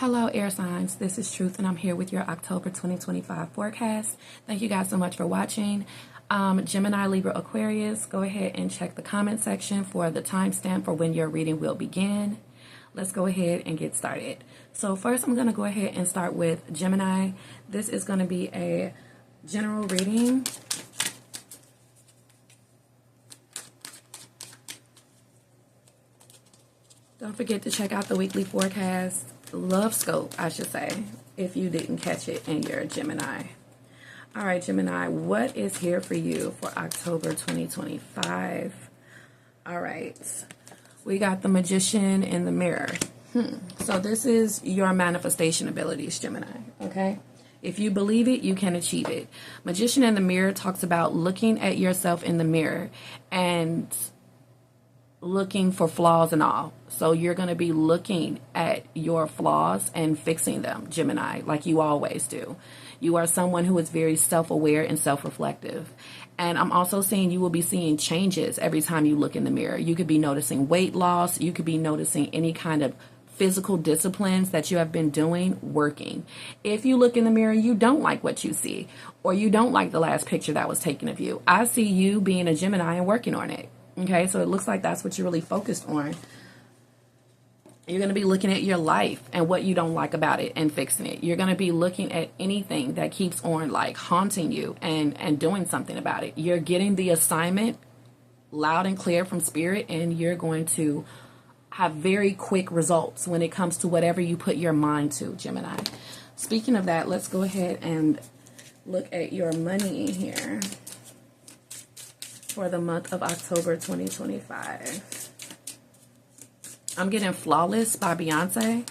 Hello, air signs. This is Truth, and I'm here with your October 2025 forecast. Thank you guys so much for watching. Gemini Libra Aquarius, go ahead and check the comment section for the timestamp for when your reading will begin. Let's go ahead and get started. So first, I'm going to go ahead and start with Gemini. This is going to be a general reading. Don't forget to check out the weekly forecast. Love scope, I should say, if you didn't catch it and you're a Gemini. All right, Gemini, what is here for you for October 2025? All right, we got the Magician in the Mirror. So this is your manifestation abilities, Gemini, okay? If you believe it, you can achieve it. Magician in the Mirror talks about looking at yourself in the mirror and looking for flaws and all. So you're going to be looking at your flaws and fixing them, Gemini, like you always do. You are someone who is very self-aware and self-reflective. And I'm also seeing you will be seeing changes every time you look in the mirror. You could be noticing weight loss. You could be noticing any kind of physical disciplines that you have been doing working. If you look in the mirror, you don't like what you see, or you don't like the last picture that was taken of you. I see you being a Gemini and working on it. Okay, so it looks like that's what you're really focused on. You're going to be looking at your life and what you don't like about it and fixing it. You're going to be looking at anything that keeps on like haunting you and doing something about it. You're getting the assignment loud and clear from spirit, and you're going to have very quick results when it comes to whatever you put your mind to, Gemini. Speaking of that, let's go ahead and look at your money here for the month of October 2025. I'm getting Flawless by Beyonce.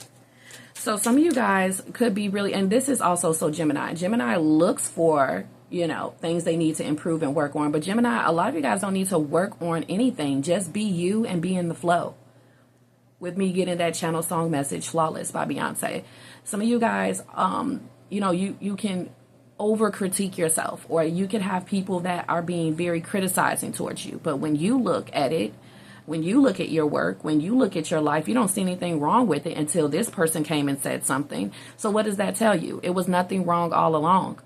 So some of you guys could be really, and this is also so Gemini. Gemini looks for, you know, things they need to improve and work on. But Gemini, a lot of you guys don't need to work on anything. Just be you and be in the flow. With me getting that channel song message, Flawless by Beyonce. Some of you guys, you know, you can over critique yourself, or you can have people that are being very criticizing towards you. But when you look at it, when you look at your work, when you look at your life, you don't see anything wrong with it until this person came and said something. So what does that tell you? It was nothing wrong all along.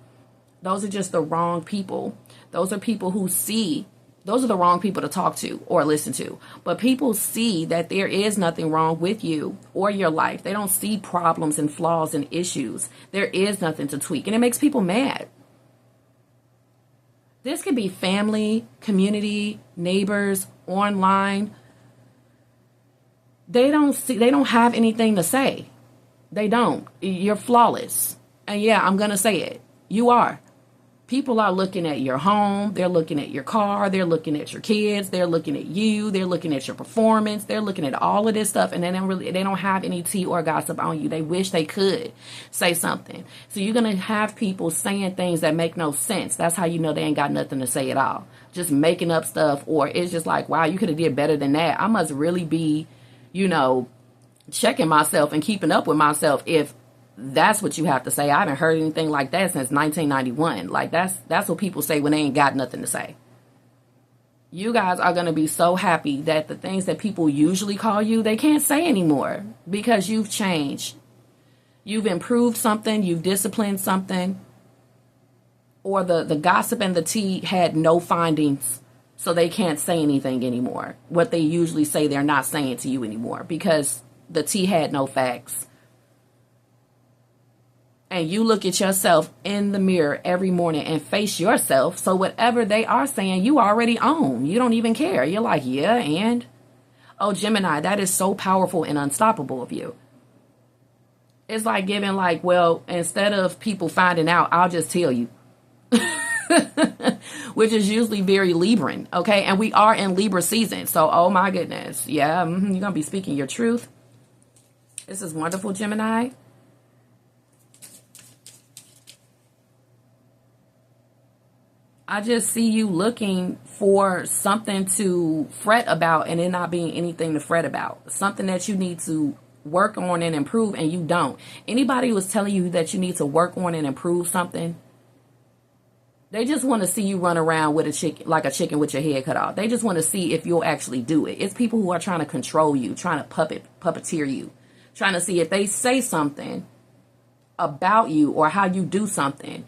Those are just the wrong people. Those are people who see, those are the wrong people to talk to or listen to. But people see that there is nothing wrong with you or your life. They don't see problems and flaws and issues. There is nothing to tweak, and it makes people mad. This could be family, community, neighbors, online. They don't have anything to say. They don't. You're flawless. And yeah, I'm going to say it. You are. People are looking at your home. They're looking at your car. They're looking at your kids. They're looking at you. They're looking at your performance. They're looking at all of this stuff, and they don't have any tea or gossip on you. They wish they could say something. So you're going to have people saying things that make no sense. That's how you know they ain't got nothing to say at all. Just making up stuff, or it's just like, wow, you could have did better than that. I must really be, you know, checking myself and keeping up with myself if that's what you have to say. I haven't heard anything like that since 1991. Like that's what people say when they ain't got nothing to say. You guys are going to be so happy that the things that people usually call you, they can't say anymore because you've changed. You've improved something. You've disciplined something. Or the gossip and the tea had no findings, so they can't say anything anymore. What they usually say, they're not saying to you anymore because the tea had no facts. And you look at yourself in the mirror every morning and face yourself. So whatever they are saying, you already own. You don't even care. You're like, yeah, and? Oh, Gemini, that is so powerful and unstoppable of you. It's like giving like, well, instead of people finding out, I'll just tell you. Which is usually very Libran, okay? And we are in Libra season. So, oh my goodness. Yeah, you're going to be speaking your truth. This is wonderful, Gemini. I just see you looking for something to fret about and it not being anything to fret about. Something that you need to work on and improve, and you don't. Anybody who is telling you that you need to work on and improve something, they just want to see you run around with a chicken, like a chicken with your head cut off. They just want to see if you'll actually do it. It's people who are trying to control you, trying to puppeteer you Trying to see if they say something about you or how you do something.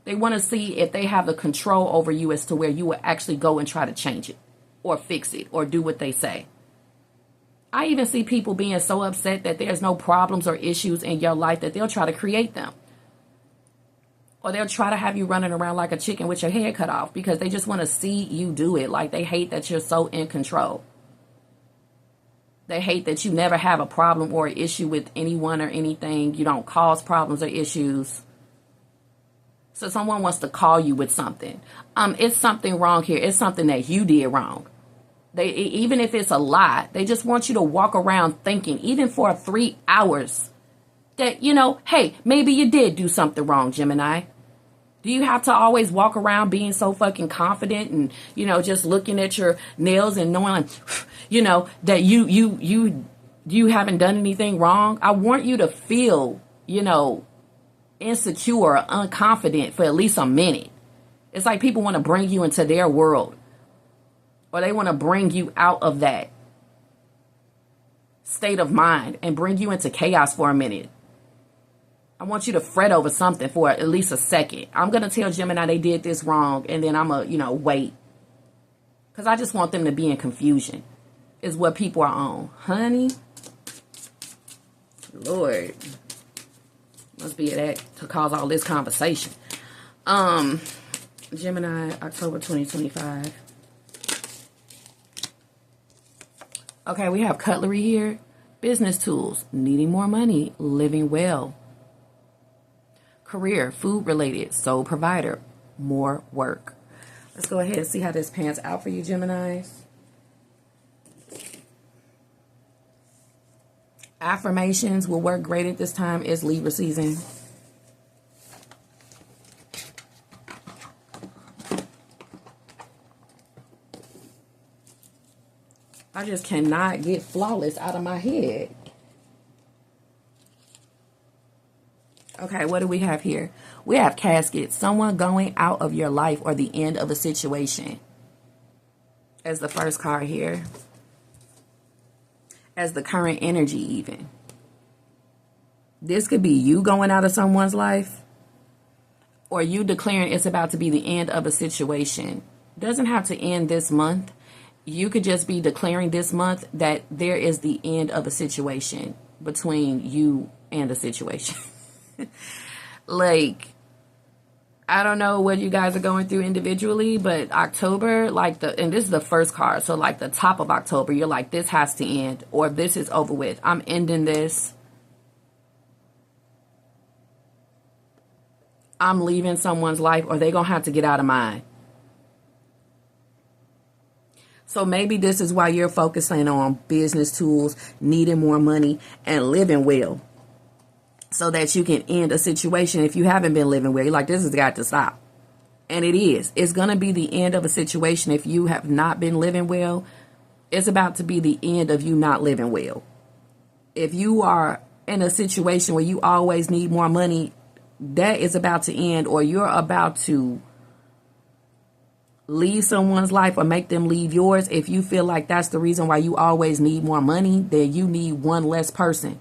They want to see if they have the control over you as to where you will actually go and try to change it or fix it or do what they say. I even see people being so upset that there's no problems or issues in your life that they'll try to create them. Or they'll try to have you running around like a chicken with your head cut off because they just want to see you do it. Like they hate that you're so in control. They hate that you never have a problem or an issue with anyone or anything. You don't cause problems or issues. So someone wants to call you with something. It's something wrong here. It's something that you did wrong. Even if it's a lie, they just want you to walk around thinking, even for 3 hours, that, you know, hey, maybe you did do something wrong, Gemini. Do you have to always walk around being so fucking confident and, you know, just looking at your nails and knowing, you know, that you haven't done anything wrong? I want you to feel, you know, insecure or unconfident for at least a minute. It's like people want to bring you into their world, or they want to bring you out of that state of mind and bring you into chaos for a minute. I want you to fret over something for at least a second. I'm going to tell Gemini they did this wrong, and then I'm going to, you know, wait. Because I just want them to be in confusion is what people are on. Honey, Lord, must be that to cause all this conversation. Gemini, October 2025. Okay, we have cutlery here. Business tools, needing more money, living well. Career, food related, sole provider, more work. Let's go ahead and see how this pans out for you, Geminis. Affirmations will work great at this time. It's Libra season. I just cannot get flawless out of my head. Okay, what do we have here? We have casket. Someone going out of your life or the end of a situation. As the first card here. As the current energy even. This could be you going out of someone's life. Or you declaring it's about to be the end of a situation. Doesn't have to end this month. You could just be declaring this month that there is the end of a situation between you and a situation. Like, I don't know what you guys are going through individually, but October, and this is the first card, so like the top of October, you're like, this has to end, or this is over with. I'm ending this. I'm leaving someone's life, or they're going to have to get out of mine. So maybe this is why you're focusing on business tools, needing more money, and living well. So that you can end a situation if you haven't been living well. You're like, this has got to stop. And it is. It's going to be the end of a situation if you have not been living well. It's about to be the end of you not living well. If you are in a situation where you always need more money, that is about to end, or you're about to leave someone's life or make them leave yours. If you feel like that's the reason why you always need more money, then you need one less person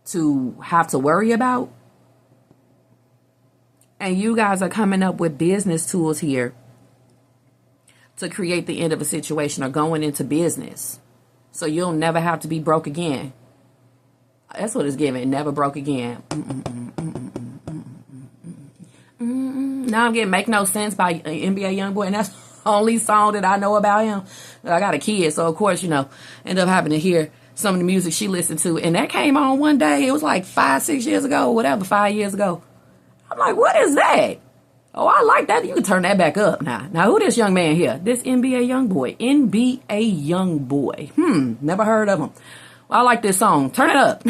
to have to worry about. And you guys are coming up with business tools here to create the end of a situation or going into business. So you'll never have to be broke again. That's what it's giving. Never broke again. Now I'm getting Make No Sense by NBA Youngboy, and that's the only song that I know about him. I got a kid, so of course, you know, end up having to hear some of the music she listened to, and that came on one day. It was like 5-6 years ago, whatever, 5 years ago. I'm like, what is that? Oh, I like that. You can turn that back up now. Now, who this young man here? This NBA Youngboy. NBA Youngboy. Never heard of him. Well, I like this song. Turn it up.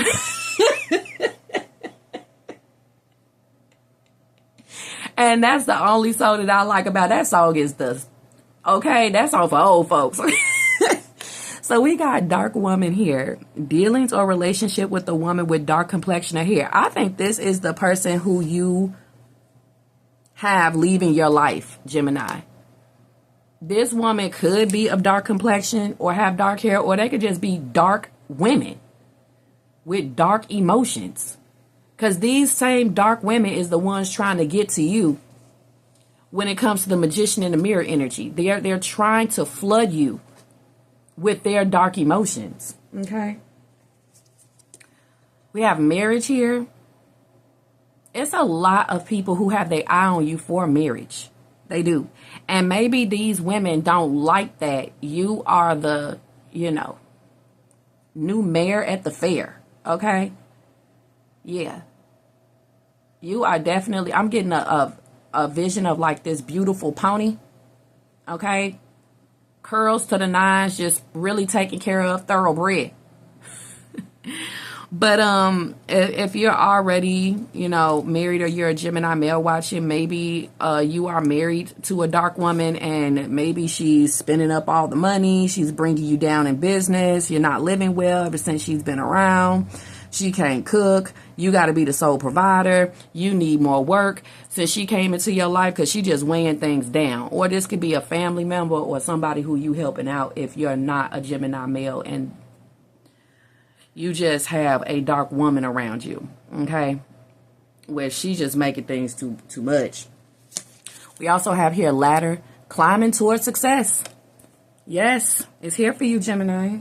And that's the only song that I like about that song is that song for old folks. So we got dark woman here. Dealings or relationship with a woman with dark complexion or hair. I think this is the person who you have leaving your life, Gemini. This woman could be of dark complexion or have dark hair, or they could just be dark women with dark emotions. Because these same dark women is the ones trying to get to you when it comes to the magician in the mirror energy. They're trying to flood you with their dark emotions. Okay. We have marriage here. It's a lot of people who have their eye on you for marriage. They do. And maybe these women don't like that you are the, new mayor at the fair. Okay. Yeah. You are definitely, I'm getting a vision of like this beautiful pony. Okay. Curls to the nines, just really taken care of, thoroughbred. But if you're already, married, or you're a Gemini male watching, maybe you are married to a dark woman, and maybe she's spending up all the money. She's bringing you down in business. You're not living well ever since she's been around. She can't cook. You got to be the sole provider. You need more work since she came into your life, because she just weighing things down. Or this could be a family member or somebody who you helping out if you're not a Gemini male and you just have a dark woman around you, okay, where she's just making things too much. We also have here ladder, climbing towards success. Yes, it's here for you, Gemini.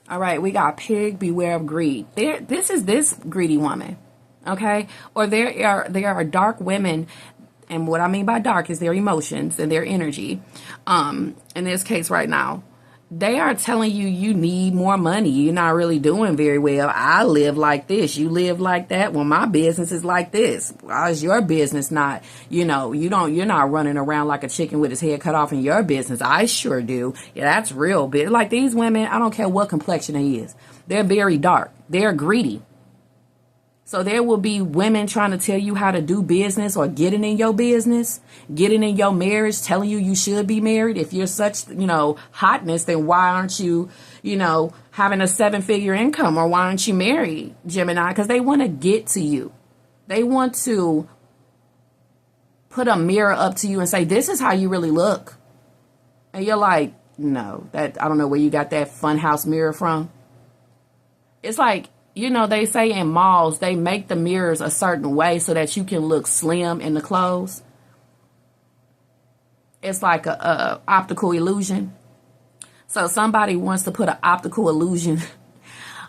All right, we got pig, beware of greed. This is this greedy woman, okay? Or there are dark women, and what I mean by dark is their emotions and their energy. In this case right now, they are telling you you need more money. You're not really doing very well. I live like this. You live like that. Well, my business is like this. Why is your business not, you're not running around like a chicken with his head cut off in your business. I sure do. Yeah, that's real big. Like these women, I don't care what complexion they is. They're very dark. They're greedy. So there will be women trying to tell you how to do business, or getting in your business, getting in your marriage, telling you should be married. If you're such, hotness, then why aren't you, having a 7-figure income, or why aren't you married, Gemini? Because they want to get to you. They want to put a mirror up to you and say, this is how you really look. And you're like, no, I don't know where you got that funhouse mirror from. It's like, they say in malls, they make the mirrors a certain way so that you can look slim in the clothes. It's like a optical illusion. So somebody wants to put an optical illusion.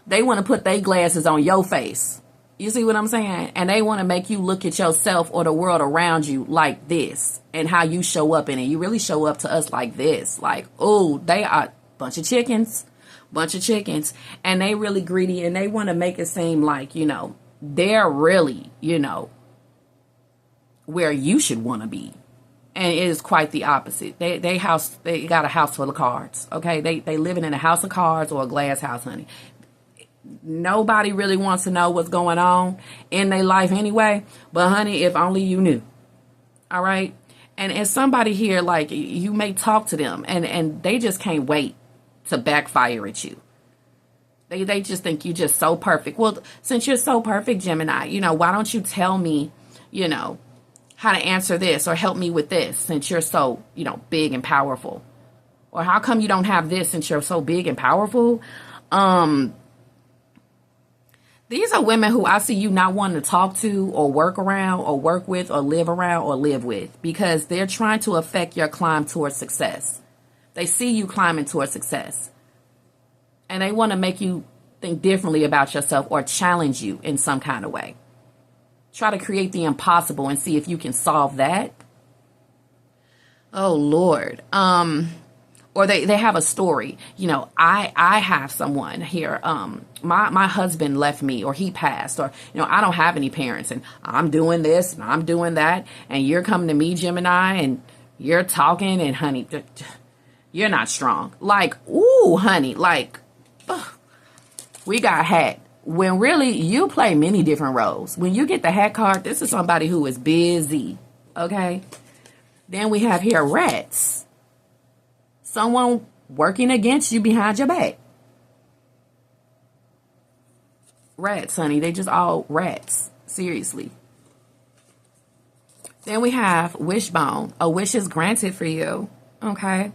They want to put their glasses on your face. You see what I'm saying? And they want to make you look at yourself or the world around you like this, and how you show up in it. You really show up to us like this. Like, oh, they are a bunch of chickens. And they really greedy, and they want to make it seem like, they're really, where you should want to be. And it is quite the opposite. They got a house full of cards. Okay. They living in a house of cards or a glass house, honey. Nobody really wants to know what's going on in their life anyway. But honey, if only you knew. All right. And as somebody here, like, you may talk to them and they just can't wait to backfire at you. They just think you're just so perfect. Well, since you're so perfect, Gemini, why don't you tell me, how to answer this, or help me with this, since you're so, big and powerful? Or how come you don't have this since you're so big and powerful? These are women who I see you not wanting to talk to, or work around, or work with, or live around, or live with, because they're trying to affect your climb towards success. They see you climbing towards success, and they want to make you think differently about yourself, or challenge you in some kind of way. Try to create the impossible and see if you can solve that. Oh, Lord. Or they have a story. I have someone here. My husband left me, or he passed, or, I don't have any parents, and I'm doing this and I'm doing that. And you're coming to me, Gemini, and you're talking, and honey, you're not strong. Like, ooh, honey, like, ugh, we got hat. When really you play many different roles. When you get the hat card, this is somebody who is busy. Okay. Then we have here rats. Someone working against you behind your back. Rats, honey. They just all rats. Seriously. Then we have wishbone. A wish is granted for you. Okay.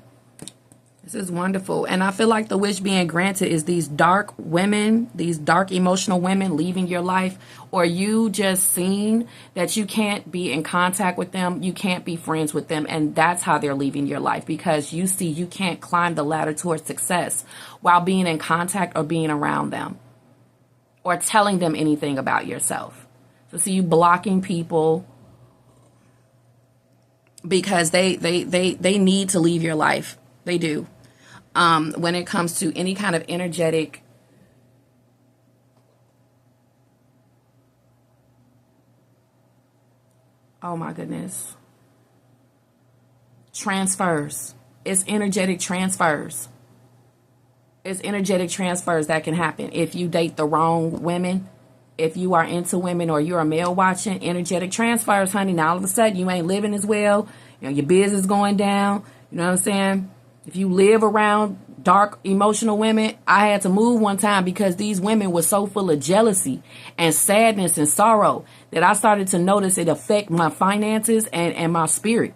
This is wonderful. And I feel like the wish being granted is these dark women, these dark emotional women leaving your life, or you just seeing that you can't be in contact with them, you can't be friends with them, and that's how they're leaving your life, because you see you can't climb the ladder towards success while being in contact or being around them or telling them anything about yourself. So see you blocking people because they need to leave your life. They do. When it comes to any kind of energetic oh my goodness, transfers. It's energetic transfers. It's energetic transfers that can happen if you date the wrong women. If you are into women or you're a male watching, energetic transfers, honey. Now all of a sudden you ain't living as well. You know, your business going down. You know what I'm saying? If you live around dark emotional women, I had to move one time because these women were so full of jealousy and sadness and sorrow that I started to notice it affect my finances and my spirit.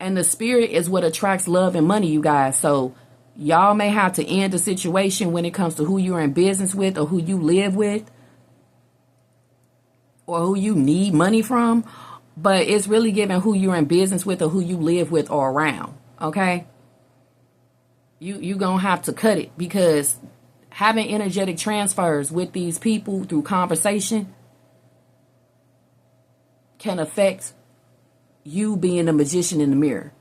And the spirit is what attracts love and money, you guys. So y'all may have to end the situation when it comes to who you're in business with or who you live with or who you need money from. But it's really given who you're in business with or who you live with or around. Okay? You gonna have to cut it, because having energetic transfers with these people through conversation can affect you being the magician in the mirror.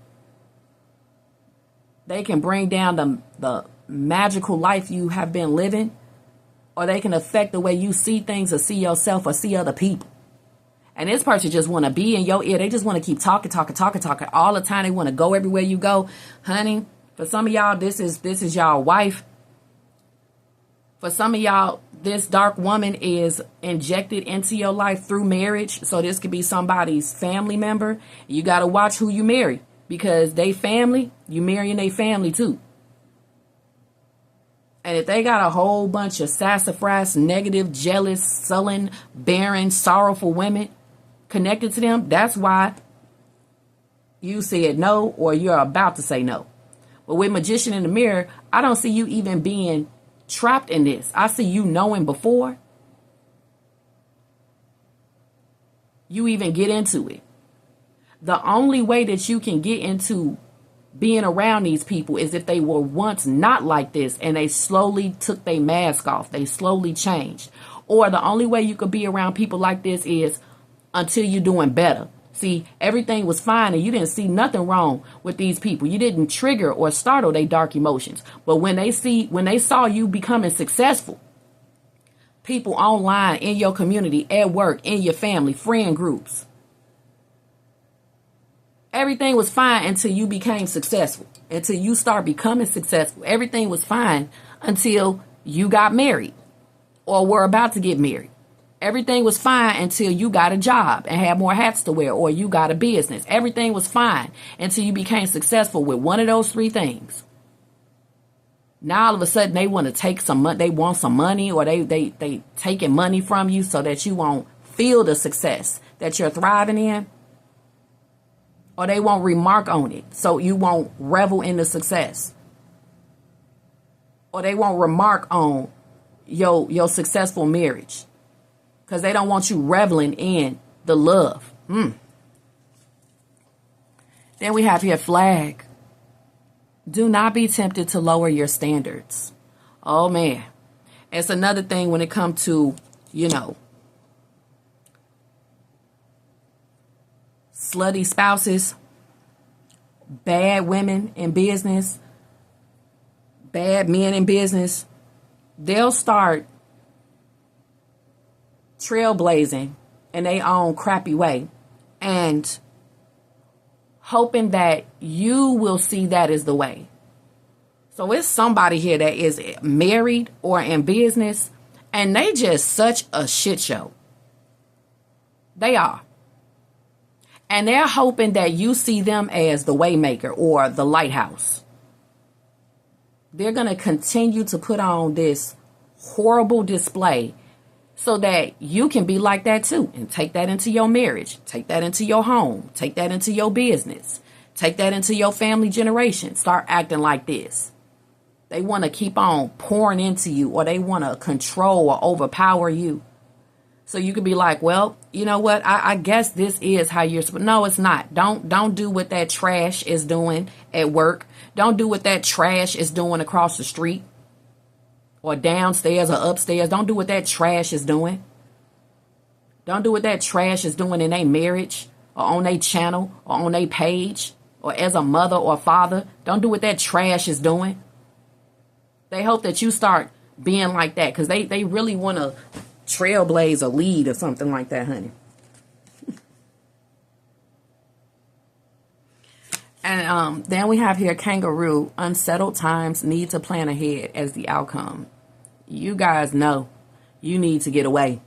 They can bring down the magical life you have been living, or they can affect the way you see things or see yourself or see other people. And this person just want to be in your ear. They just want to keep talking all the time. They want to go everywhere you go. Honey, for some of y'all, this is y'all wife. For some of y'all, this dark woman is injected into your life through marriage. So this could be somebody's family member. You got to watch who you marry, because they family, you marrying their family too. And if they got a whole bunch of sassafras, negative, jealous, sullen, barren, sorrowful women connected to them, that's why you said no, or you're about to say no. But with Magician in the Mirror, I don't see you even being trapped in this. I see you knowing before you even get into it. The only way that you can get into being around these people is if they were once not like this and they slowly took their mask off. They slowly changed. Or the only way you could be around people like this is until you're doing better. See, everything was fine and you didn't see nothing wrong with these people. You didn't trigger or startle their dark emotions. But when they saw you becoming successful, people online, in your community, at work, in your family, friend groups, everything was fine until you became successful, until you start becoming successful. Everything was fine until you got married or were about to get married. Everything was fine until you got a job and had more hats to wear, or you got a business. Everything was fine until you became successful with one of those three things. Now all of a sudden they want to take some money, they want some money, or they taking money from you so that you won't feel the success that you're thriving in. Or they won't remark on it so you won't revel in the success. Or they won't remark on your successful marriage, because they don't want you reveling in the love. Then we have here flag. Do not be tempted to lower your standards. Oh man. It's another thing when it comes to, slutty spouses, bad women in business, bad men in business. They'll start trailblazing in their own crappy way and hoping that you will see that as the way. So it's somebody here that is married or in business and they just such a shit show. They are. And they're hoping that you see them as the waymaker or the lighthouse. They're going to continue to put on this horrible display so that you can be like that too, and take that into your marriage, take that into your home, take that into your business, Take that into your family generation. Start acting like this. They want to keep on pouring into you, or they want to control or overpower you. So you could be like, well, you know what? I guess this is how you're supposed. No, it's not. Don't do what that trash is doing at work. Don't do what that trash is doing across the street or downstairs or upstairs. Don't do what that trash is doing. Don't do what that trash is doing in their marriage or on their channel or on their page or as a mother or father. Don't do what that trash is doing. They hope that you start being like that because they really want to trailblaze or lead or something like that, honey. And then we have here kangaroo. Unsettled times, need to plan ahead as the outcome. You guys know you need to get away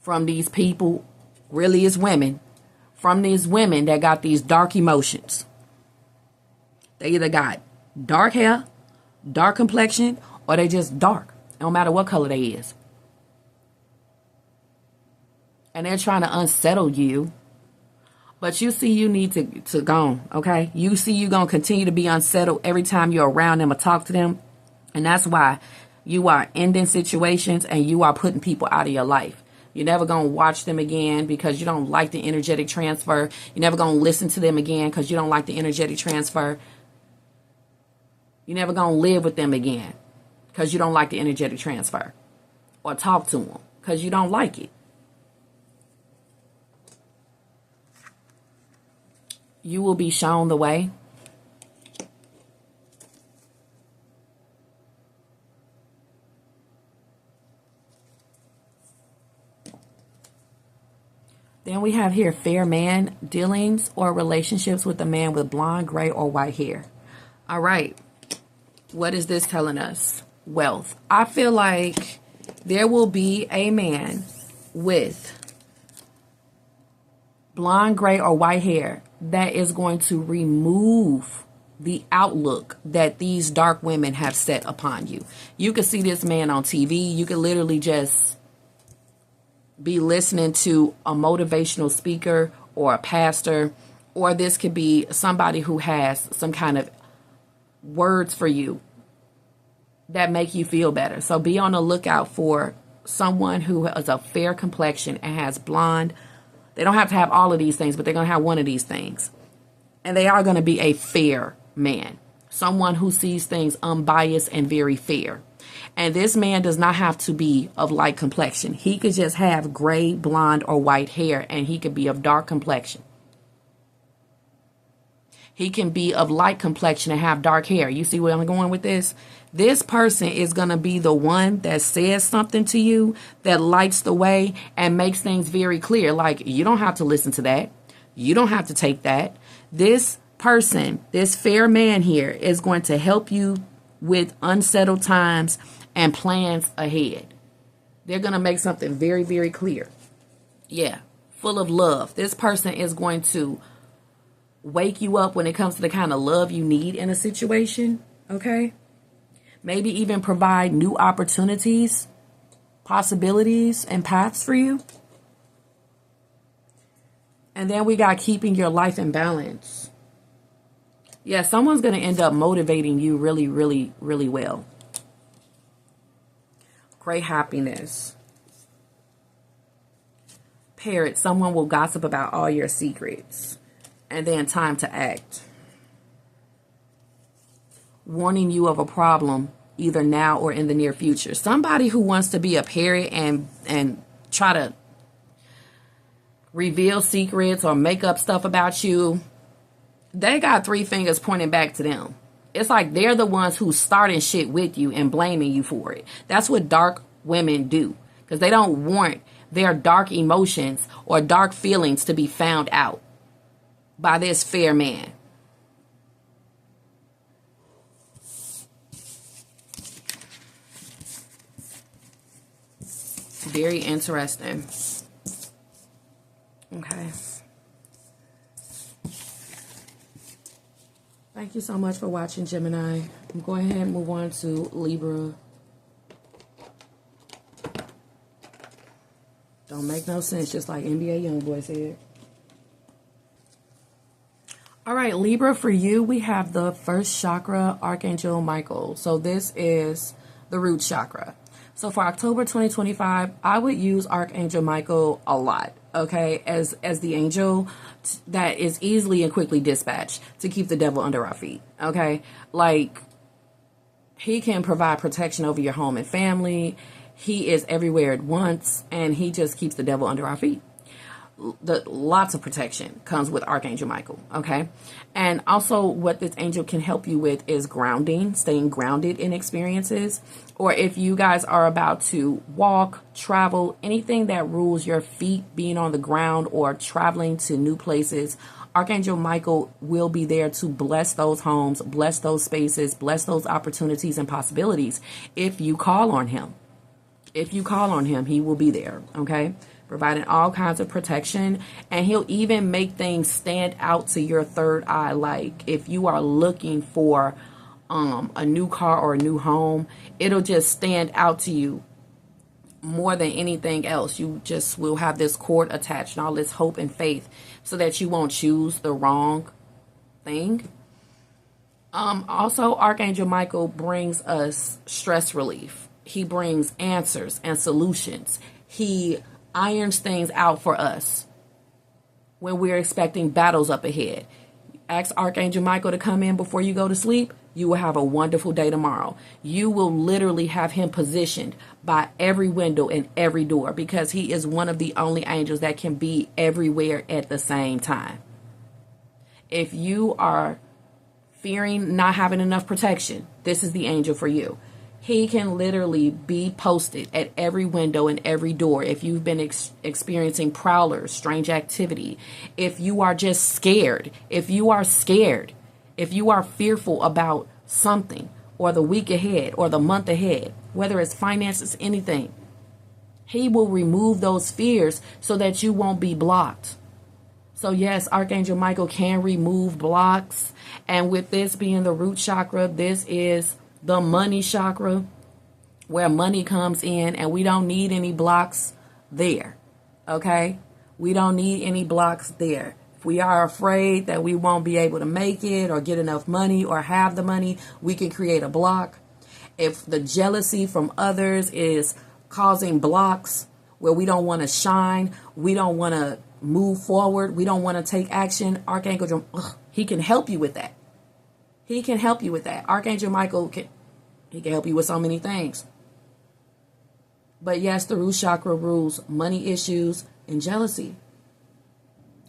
from these people. Really, is women. From these women that got these dark emotions. They either got dark hair, dark complexion, or they just dark. No matter what color they is. And they're trying to unsettle you. But you see you need to go, okay? You see you're going to continue to be unsettled every time you're around them or talk to them. And that's why you are ending situations and you are putting people out of your life. You're never going to watch them again because you don't like the energetic transfer. You're never going to listen to them again because you don't like the energetic transfer. You're never going to live with them again because you don't like the energetic transfer. Or talk to them because you don't like it. You will be shown the way. Then we have here fair man, dealings or relationships with a man with blonde, gray, or white hair. All right. What is this telling us? Wealth. I feel like there will be a man with blonde, gray, or white hair that is going to remove the outlook that these dark women have set upon you. You could see this man on TV. You could literally just be listening to a motivational speaker or a pastor, or this could be somebody who has some kind of words for you that make you feel better. So be on the lookout for someone who has a fair complexion and has blonde. They don't have to have all of these things, but they're going to have one of these things. And they are going to be a fair man. Someone who sees things unbiased and very fair. And this man does not have to be of light complexion. He could just have gray, blonde, or white hair, and he could be of dark complexion. He can be of light complexion and have dark hair. You see where I'm going with this? This person is going to be the one that says something to you that lights the way and makes things very clear. Like, you don't have to listen to that. You don't have to take that. This person, this fair man here, is going to help you with unsettled times and plans ahead. They're going to make something very, very clear. Yeah, full of love. This person is going to wake you up when it comes to the kind of love you need in a situation. Okay? Maybe even provide new opportunities, possibilities, and paths for you. And then we got keeping your life in balance. Yeah, someone's going to end up motivating you really, really, really well. Great happiness. Parrot, someone will gossip about all your secrets. And then time to act. Warning you of a problem either now or in the near future. Somebody who wants to be a parrot and try to reveal secrets or make up stuff about you, they got three fingers pointing back to them. It's like they're the ones who's starting shit with you and blaming you for it. That's what dark women do, because they don't want their dark emotions or dark feelings to be found out by this fair man. Very interesting. Okay. Thank you so much for watching, Gemini. I'm going ahead and move on to Libra. Don't make no sense, just like NBA Youngboy said. All right, Libra, for you, we have the first chakra, Archangel Michael. So this is the root chakra. So for October 2025, I would use Archangel Michael a lot, okay, as the angel that is easily and quickly dispatched to keep the devil under our feet, okay? Like, he can provide protection over your home and family. He is everywhere at once, and he just keeps the devil under our feet. Lots of protection comes with Archangel Michael, okay? And also what this angel can help you with is grounding, staying grounded in experiences. Or if you guys are about to walk, travel, anything that rules your feet being on the ground or traveling to new places, Archangel Michael will be there to bless those homes, bless those spaces, bless those opportunities and possibilities if you call on him. If you call on him, he will be there, okay? Providing all kinds of protection, and he'll even make things stand out to your third eye. Like if you are looking for a new car or a new home, it'll just stand out to you more than anything else. You just will have this cord attached and all this hope and faith so that you won't choose the wrong thing. Also, Archangel Michael brings us stress relief. He brings answers and solutions. He irons things out for us when we're expecting battles up ahead. Ask Archangel Michael to come in before you go to sleep. You will have a wonderful day tomorrow. You will literally have him positioned by every window and every door because he is one of the only angels that can be everywhere at the same time. If you are fearing not having enough protection, this is the angel for you. He can literally be posted at every window and every door. If you've been experiencing prowlers, strange activity, if you are just scared, if you are fearful about something or the week ahead or the month ahead, whether it's finances, anything, he will remove those fears so that you won't be blocked. So yes, Archangel Michael can remove blocks. And with this being the root chakra, this is the money chakra, where money comes in, and we don't need any blocks there. Okay? We don't need any blocks there. If we are afraid that we won't be able to make it or get enough money or have the money, we can create a block. If the jealousy from others is causing blocks where we don't want to shine, we don't want to move forward, we don't want to take action, Archangel, he can help you with that. He can help you with that. Archangel Michael can help you with so many things. But yes, the root chakra rules money issues and jealousy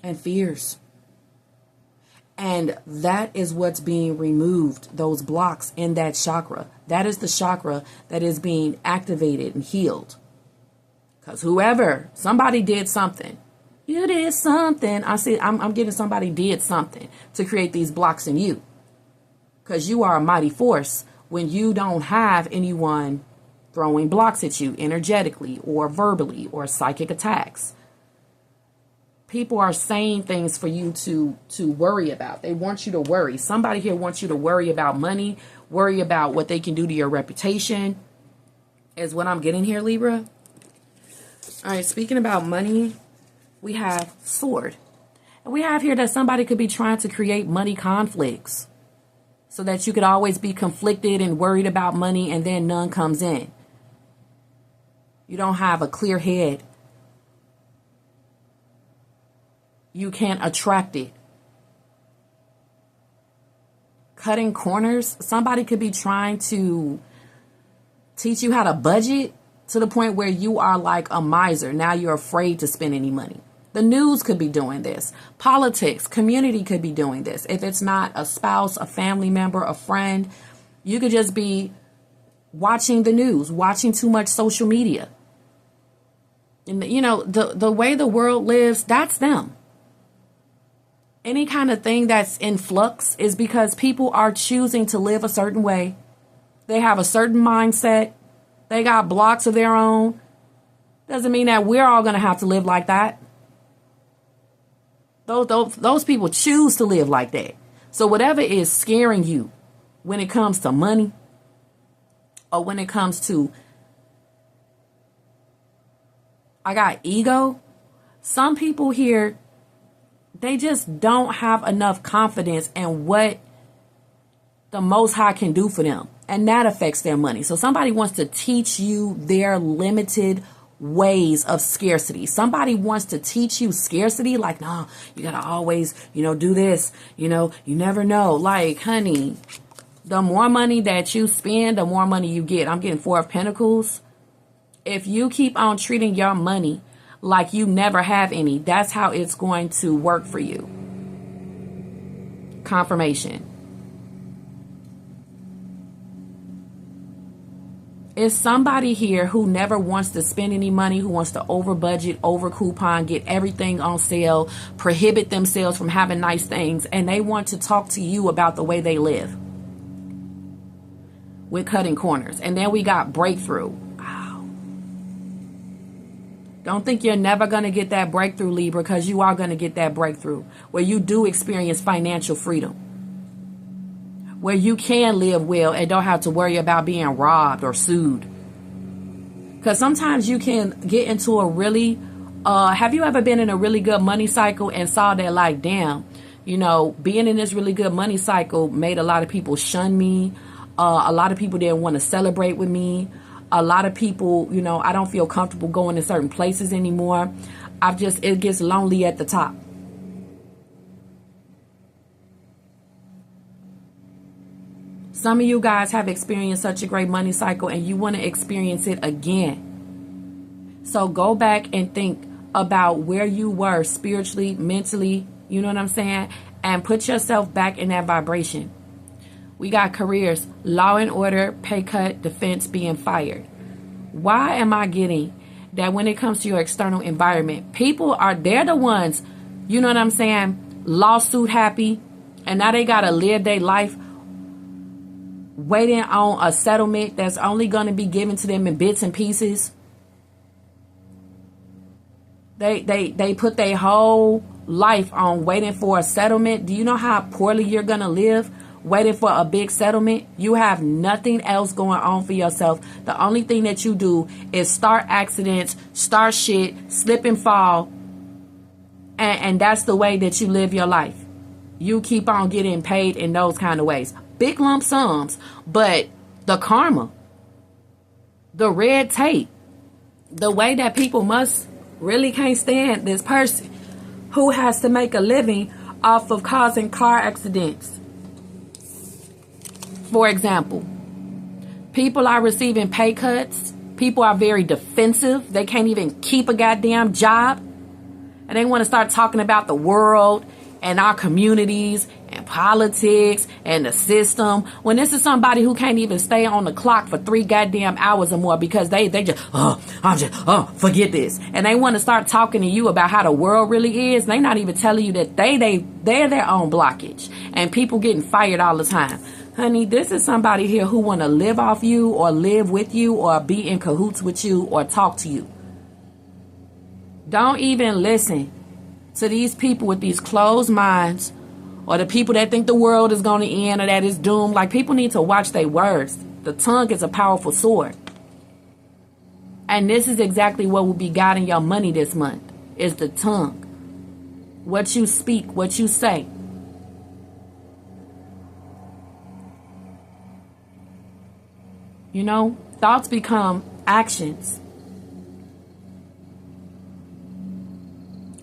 and fears. And that is what's being removed, those blocks in that chakra. That is the chakra that is being activated and healed. Because somebody did something. You did something. I'm getting somebody did something to create these blocks in you. Because you are a mighty force when you don't have anyone throwing blocks at you energetically or verbally or psychic attacks. People are saying things for you to worry about. They want you to worry. Somebody here wants you to worry about money, worry about what they can do to your reputation, is what I'm getting here, Libra. All right, speaking about money, we have sword. And we have here that somebody could be trying to create money conflicts, so that you could always be conflicted and worried about money and then none comes in. You don't have a clear head. You can't attract it. Cutting corners. Somebody could be trying to teach you how to budget to the point where you are like a miser. Now you're afraid to spend any money. The news could be doing this. Politics, community could be doing this. If it's not a spouse, a family member, a friend, you could just be watching the news, watching too much social media. And the way the world lives, that's them. Any kind of thing that's in flux is because people are choosing to live a certain way. They have a certain mindset. They got blocks of their own. Doesn't mean that we're all going to have to live like that. Those people choose to live like that. So whatever is scaring you when it comes to money or when it comes to, I got ego. Some people here they just don't have enough confidence in what the Most High can do for them. And that affects their money. So somebody wants to teach you their limited ways of scarcity. Somebody wants to teach you scarcity. Like, no, you got to always, do this. You never know. Like, honey, the more money that you spend, the more money you get. I'm getting 4 of Pentacles. If you keep on treating your money like you never have any, that's how it's going to work for you. Confirmation. Is somebody here who never wants to spend any money, who wants to over budget, over coupon, get everything on sale, prohibit themselves from having nice things, and they want to talk to you about the way they live with cutting corners. And then we got breakthrough. Wow. Don't think you're never going to get that breakthrough, Libra, because you are going to get that breakthrough where you do experience financial freedom, where you can live well and don't have to worry about being robbed or sued. Because sometimes you can get into a really, have you ever been in a really good money cycle and saw that, like, damn, being in this really good money cycle made a lot of people shun me. A lot of people didn't want to celebrate with me. A lot of people, I don't feel comfortable going to certain places anymore. It gets lonely at the top. Some of you guys have experienced such a great money cycle and you want to experience it again. So go back and think about where you were spiritually, mentally, you know what I'm saying? And put yourself back in that vibration. We got careers, law and order, pay cut, defense, being fired. Why am I getting that when it comes to your external environment, they're the ones, you know what I'm saying, lawsuit happy, and now they got to live their life waiting on a settlement that's only going to be given to them in bits and pieces. They put their whole life on waiting for a settlement. Do you know how poorly you're going to live waiting for a big settlement? You have nothing else going on for yourself. The only thing that you do is start accidents, start shit, slip and fall. And that's the way that you live your life. You keep on getting paid in those kind of ways. Big lump sums, but the karma, the red tape, the way that people really can't stand this person who has to make a living off of causing car accidents. For example, people are receiving pay cuts. People are very defensive. They can't even keep a goddamn job. And they want to start talking about the world and our communities and politics and the system, when this is somebody who can't even stay on the clock for 3 goddamn hours or more because they just, forget this. And they want to start talking to you about how the world really is. They're not even telling you that they're their own blockage and people getting fired all the time. Honey, this is somebody here who want to live off you or live with you or be in cahoots with you or talk to you. Don't even listen to these people with these closed minds, or the people that think the world is going to end or that it's doomed. Like, people need to watch their words. The tongue is a powerful sword. And this is exactly what will be guiding your money this month, is the tongue. What you speak, what you say. Thoughts become actions.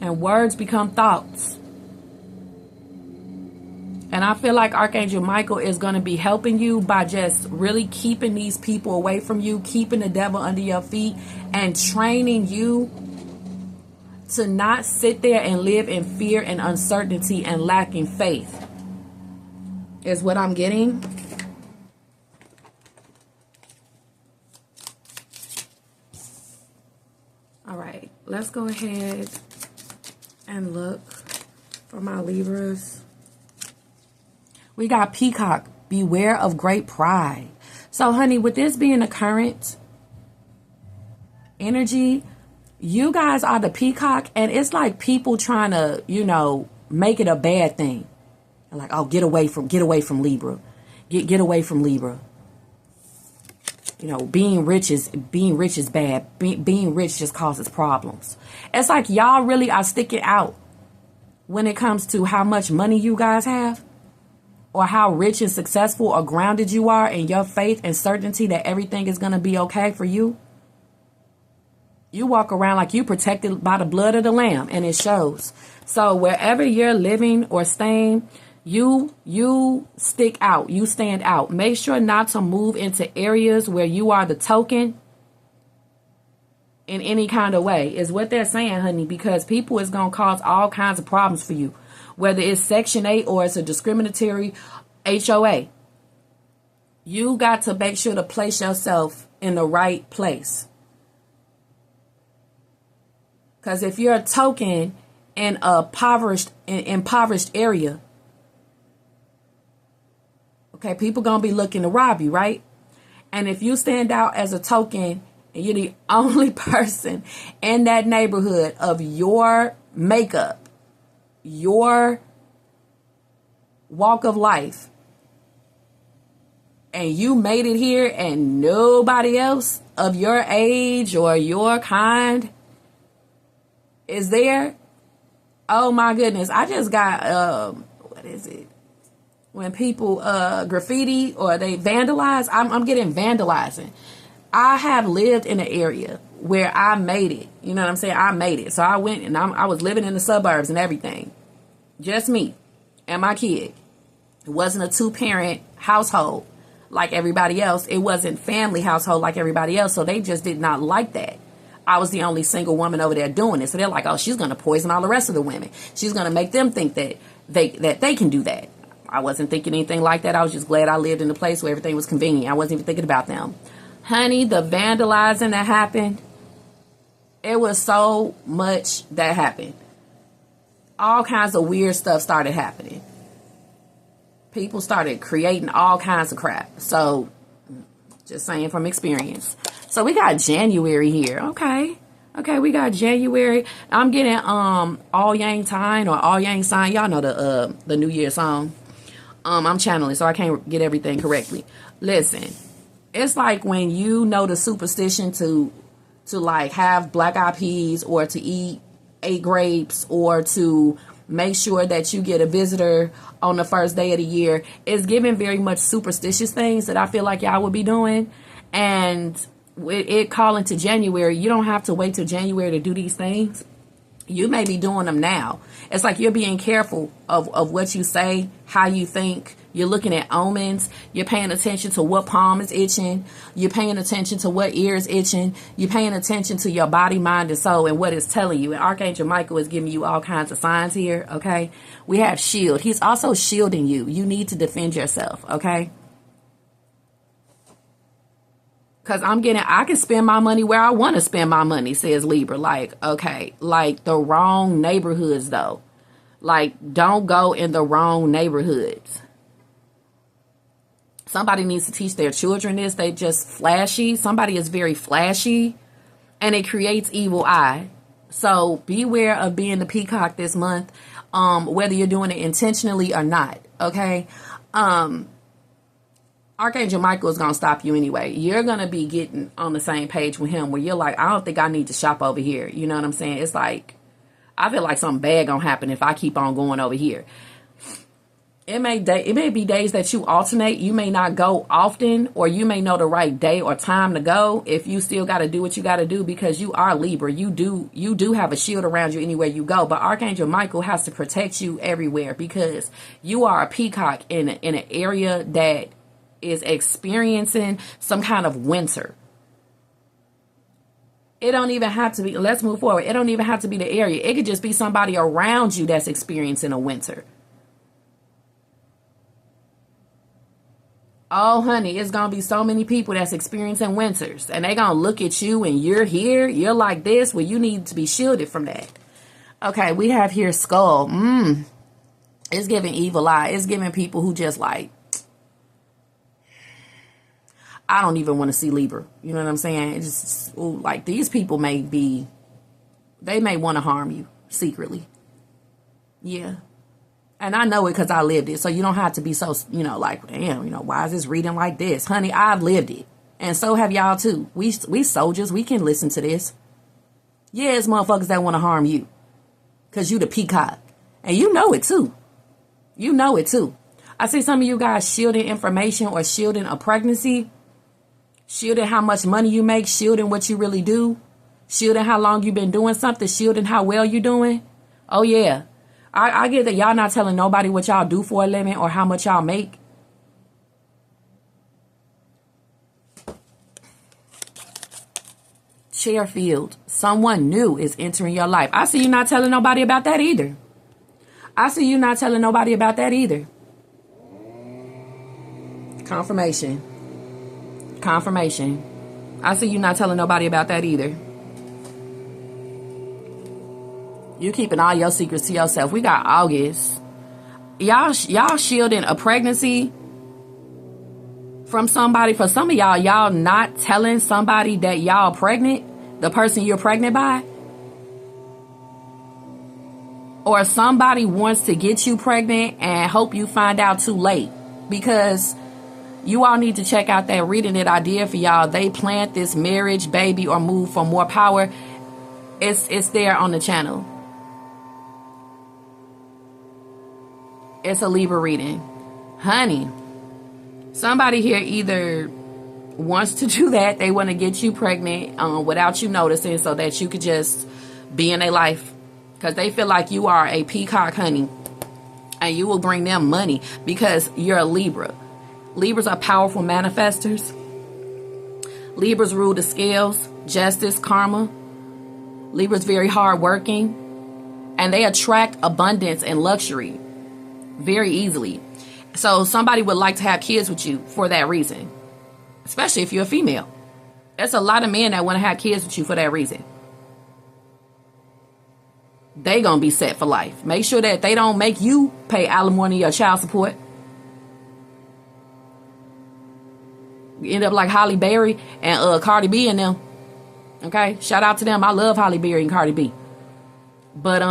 And words become thoughts. And I feel like Archangel Michael is going to be helping you by just really keeping these people away from you, keeping the devil under your feet, and training you to not sit there and live in fear and uncertainty and lacking faith, is what I'm getting. All right, let's go ahead and look for my Libras. We got Peacock. Beware of great pride. So, honey, with this being the current energy, you guys are the Peacock, and it's like people trying to, make it a bad thing. Like, oh, get away from Libra. Get away from Libra. Being rich is bad. Being rich just causes problems. It's like y'all really are sticking out when it comes to how much money you guys have, or how rich and successful or grounded you are in your faith and certainty that everything is going to be okay for you. You walk around like you protected by the blood of the Lamb, and it shows. So wherever you're living or staying, you stick out, you stand out. Make sure not to move into areas where you are the token in any kind of way, is what they're saying, honey, because people is going to cause all kinds of problems for you, whether it's Section 8 or it's a discriminatory HOA. You got to make sure to place yourself in the right place. Because if you're a token in a impoverished area, okay, people going to be looking to rob you, right? And if you stand out as a token and you're the only person in that neighborhood of your makeup, your walk of life, and you made it here and nobody else of your age or your kind is there, oh my goodness. I just got, what is it? When people graffiti or they vandalize, I'm getting vandalizing. I have lived in an area where I made it. You know what I'm saying? I made it. So I went and I was living in the suburbs and everything. Just me and my kid. It wasn't a 2-parent household like everybody else. It wasn't family household like everybody else. So they just did not like that. I was the only single woman over there doing it. So they're like, oh, she's going to poison all the rest of the women. She's going to make them think that they can do that. I wasn't thinking anything like that. I was just glad I lived in a place where everything was convenient. I wasn't even thinking about them. Honey, the vandalizing that happened, it was so much that happened. All kinds of weird stuff started happening. People started creating all kinds of crap. So, just saying from experience. So, we got January here. Okay, we got January. I'm getting All Yang Time or All Yang Sign. Y'all know the New Year song. I'm channeling, so I can't get everything correctly. Listen, it's like when you know the superstition to like have black eyed peas or to eat 8 grapes or to make sure that you get a visitor on the first day of the year. It's giving very much superstitious things that I feel like y'all would be doing. And with it calling to January, you don't have to wait till January to do these things. You may be doing them now. It's like you're being careful of what you say, how you think. You're looking at omens. You're paying attention to what palm is itching. You're paying attention to what ear is itching. You're paying attention to your body, mind, and soul and what it's telling you. And Archangel Michael is giving you all kinds of signs here, okay? We have shield. He's also shielding you. You need to defend yourself, okay? Because I can spend my money where I want to spend my money, says Libra. Like, okay, like the wrong neighborhoods, though. Like, don't go in the wrong neighborhoods. Somebody needs to teach their children this. They just flashy. Somebody is very flashy, and it creates evil eye. So beware of being the peacock this month, whether you're doing it intentionally or not, okay? Archangel Michael is going to stop you anyway. You're going to be getting on the same page with him where you're like, I don't think I need to shop over here. You know what I'm saying? It's like, I feel like something bad going to happen if I keep on going over here. It may be days that you alternate. You may not go often, or you may know the right day or time to go. If you still got to do what you got to do, because you are Libra, you do have a shield around you anywhere you go. But Archangel Michael has to protect you everywhere because you are a peacock in an area that is experiencing some kind of winter. It don't even have to be. Let's move forward. It don't even have to be the area. It could just be somebody around you that's experiencing a winter. Oh, honey, it's going to be so many people that's experiencing winters. And they're going to look at you and you're here. You're like this. Well, you need to be shielded from that. Okay, we have here skull. It's giving evil eye. It's giving people who just like, I don't even want to see Libra. You know what I'm saying? It's just, ooh, like these people they may want to harm you secretly. Yeah. And I know it because I lived it. So you don't have to be so, like, damn, why is this reading like this? Honey, I've lived it. And so have y'all too. We soldiers, we can listen to this. Yeah, it's motherfuckers that want to harm you. Because you the peacock. And you know it too. You know it too. I see some of you guys shielding information or shielding a pregnancy, shielding how much money you make, shielding what you really do, shielding how long you've been doing something, shielding how well you're doing. Oh, yeah. I get that y'all not telling nobody what y'all do for a living or how much y'all make. Chairfield. Someone new is entering your life. I see you not telling nobody about that either. I see you not telling nobody about that either. Confirmation. Confirmation. I see you not telling nobody about that either. You keeping all your secrets to yourself. We got August. Y'all shielding a pregnancy from somebody. For some of y'all not telling somebody that y'all pregnant, the person you're pregnant by. Or somebody wants to get you pregnant and hope you find out too late. Because you all need to check out that reading that I did for y'all. They plant this marriage, baby, or move for more power. It's there on the channel. It's a Libra reading. Honey, somebody here either wants to do that. They want to get you pregnant without you noticing so that you could just be in their life. Because they feel like you are a peacock, honey. And you will bring them money because you're a Libra. Libras are powerful manifestors. Libras rule the scales, justice, karma. Libras very hardworking. And they attract abundance and luxury very easily. So somebody would like to have kids with you for that reason. Especially if you're a female. There's a lot of men that want to have kids with you for that reason. They gonna be set for life. Make sure that they don't make you pay alimony or child support. You end up like Halle Berry and Cardi B and them. Okay, shout out to them. I love Halle Berry and Cardi B. But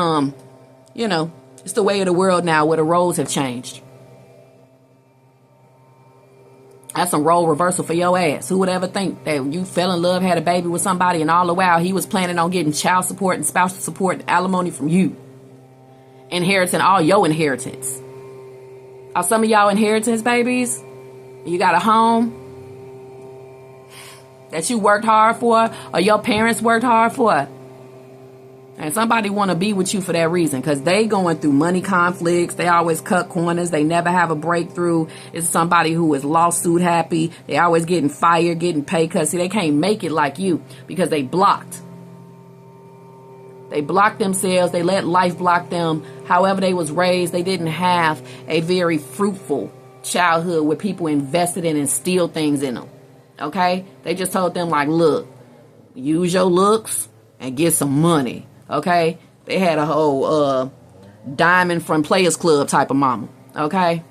you know, it's the way of the world now where the roles have changed. That's some role reversal for your ass. Who would ever think that you fell in love, had a baby with somebody, and all the while he was planning on getting child support and spousal support and alimony from you. Inheriting all your inheritance. Are some of y'all inheritance babies? You got a home that you worked hard for or your parents worked hard for. And somebody want to be with you for that reason because they going through money conflicts. They always cut corners. They never have a breakthrough. It's somebody who is lawsuit happy. They always getting fired, getting pay cuts. See, they can't make it like you because they blocked. They blocked themselves. They let life block them. However they was raised, they didn't have a very fruitful childhood where people invested in and steal things in them. Okay? They just told them like, look, use your looks and get some money. Okay, they had a whole diamond from Players Club type of mama. Okay,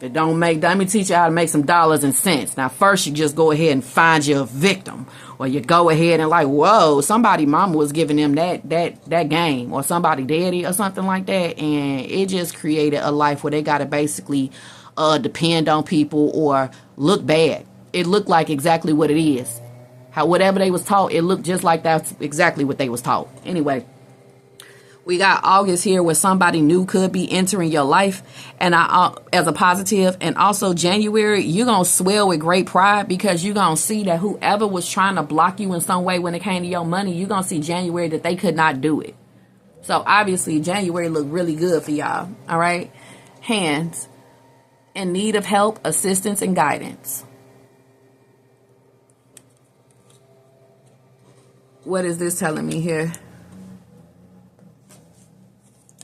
it don't make. Let me teach you how to make some dollars and cents. Now, first you just go ahead and find your victim, or you go ahead and like, whoa, somebody mama was giving them that game, or somebody daddy, or something like that, and it just created a life where they gotta basically depend on people or look bad. It looked like exactly what it is. How whatever they was taught, it looked just like that's exactly what they was taught. Anyway, we got August here where somebody new could be entering your life and as a positive. And also January, you're going to swell with great pride because you're going to see that whoever was trying to block you in some way when it came to your money, you're going to see January that they could not do it. So obviously January looked really good for y'all. All right. Hands in need of help, assistance, and guidance. What is this telling me here?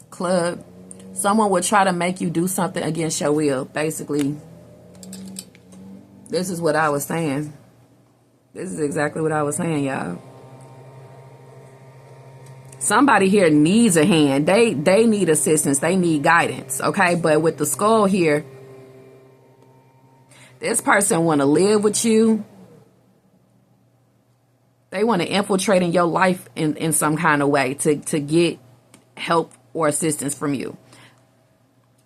Club. Someone would try to make you do something against your will. Basically, this is what I was saying. This is exactly what I was saying, y'all. Somebody here needs a hand. They need assistance. They need guidance. Okay, but with the skull here, this person want to live with you. They want to infiltrate in your life in some kind of way to get help or assistance from you.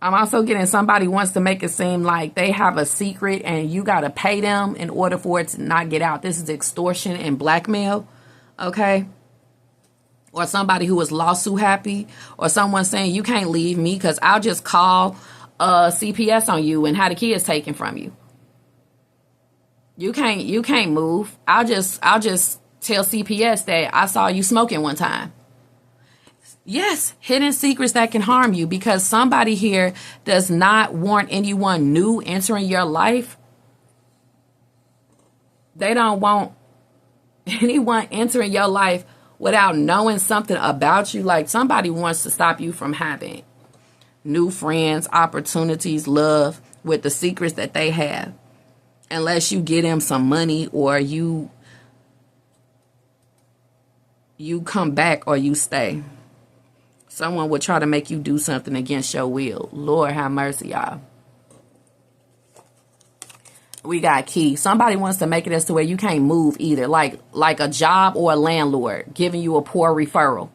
I'm also getting somebody wants to make it seem like they have a secret and you got to pay them in order for it to not get out. This is extortion and blackmail. Okay. or somebody who is lawsuit happy, or someone saying you can't leave me because I'll just call CPS on you and have the kids taken from you. You can't move. I'll just tell CPS that I saw you smoking one time. Yes, hidden secrets that can harm you, because somebody here does not want anyone new entering your life. They don't want anyone entering your life without knowing something about you. Like, somebody wants to stop you from having new friends, opportunities, love, with the secrets that they have. Unless you get them some money, or you come back, or you stay. Someone will try to make you do something against your will. Lord have mercy, y'all. We got key. Somebody wants to make it as to where you can't move either. Like a job or a landlord giving you a poor referral.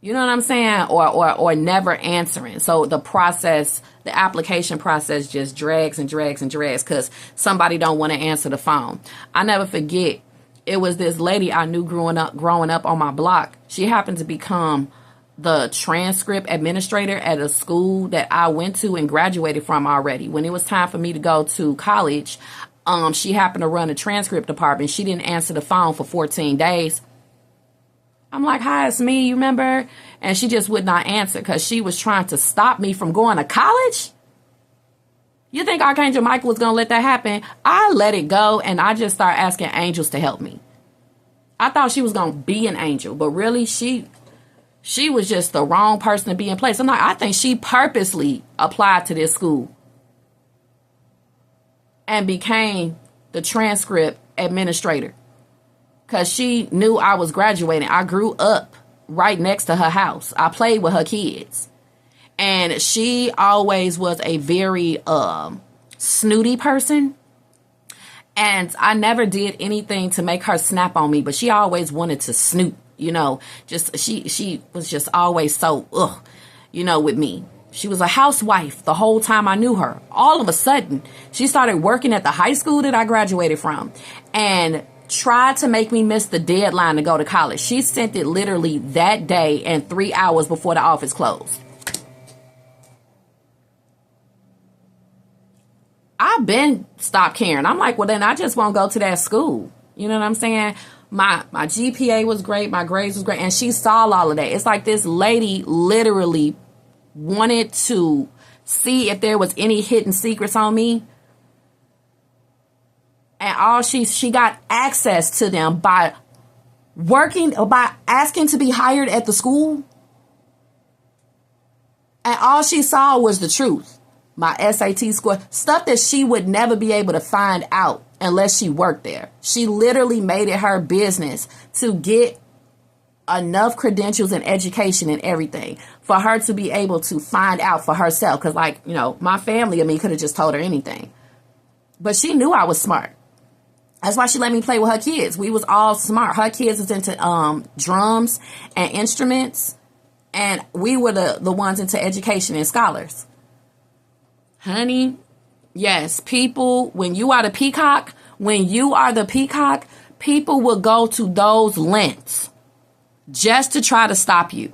You know what I'm saying? Or never answering. So the process, the application process just drags and drags and drags because somebody don't want to answer the phone. I never forget. It was this lady I knew growing up on my block. She happened to become the transcript administrator at a school that I went to and graduated from already. When it was time for me to go to college, she happened to run a transcript department. She didn't answer the phone for 14 days. I'm like, hi, it's me, you remember? And she just would not answer because she was trying to stop me from going to college. You think Archangel Michael was going to let that happen? I let it go, and I just started asking angels to help me. I thought she was going to be an angel, but really she was just the wrong person to be in place. I'm like, I think she purposely applied to this school and became the transcript administrator because she knew I was graduating. I grew up right next to her house. I played with her kids. And she always was a very snooty person. And I never did anything to make her snap on me, but she always wanted to snoop, you know. Just she was just always so, with me. She was a housewife the whole time I knew her. All of a sudden, she started working at the high school that I graduated from and tried to make me miss the deadline to go to college. She sent it literally that day and 3 hours before the office closed. I've been stopped caring. I'm like, well, then I just won't go to that school. You know what I'm saying? My GPA was great. My grades was great. And she saw all of that. It's like this lady literally wanted to see if there was any hidden secrets on me. And she got access to them by asking to be hired at the school. And all she saw was the truth. My SAT score, stuff that she would never be able to find out unless she worked there. She literally made it her business to get enough credentials and education and everything for her to be able to find out for herself. Because, my family and me could have just told her anything. But she knew I was smart. That's why she let me play with her kids. We was all smart. Her kids was into drums and instruments. And we were the ones into education and scholars. Honey, yes, people, when you are the Peacock, people will go to those lengths just to try to stop you.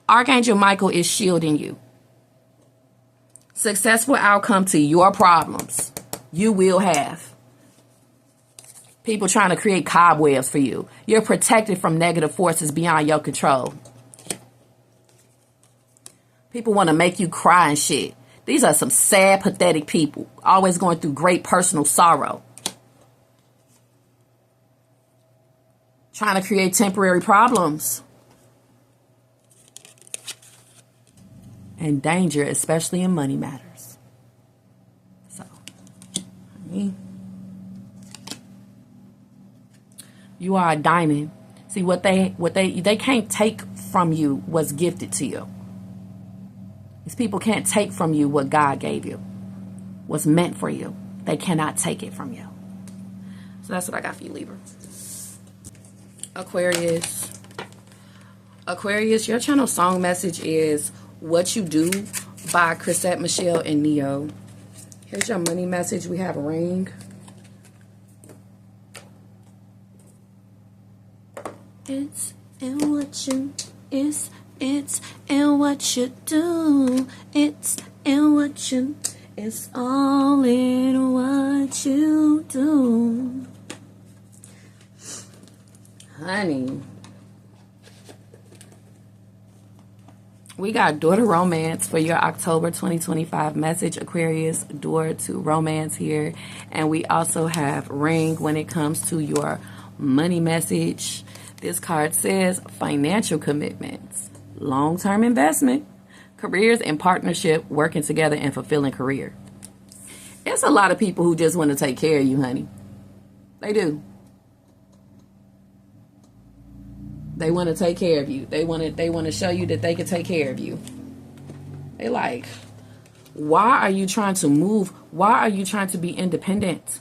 Archangel Michael is shielding you. Successful outcome to your problems you will have. People trying to create cobwebs for you. You're protected from negative forces beyond your control. People want to make you cry and shit. These are some sad, pathetic people, always going through great personal sorrow. Trying to create temporary problems. And danger, especially in money matters. So, you are a diamond. See, what they can't take from you was gifted to you. These people can't take from you what God gave you, what's meant for you. They cannot take it from you. So that's what I got for you, Libra. Aquarius. Aquarius, your channel song message is What You Do by Chrisette Michelle and Neo. Here's your money message. We have a ring. It's in what you it's in what you do. It's in what you. It's all in what you do. Honey. We got door to romance for your October 2025 message, Aquarius. Door to romance here. And we also have ring when it comes to your money message. This card says financial commitments, long-term investment, careers and partnership, working together and fulfilling career. It's a lot of people who just want to take care of you, honey. They do. They want to take care of you. They want to show you that they can take care of you. They like, why are you trying to move? Why are you trying to be independent?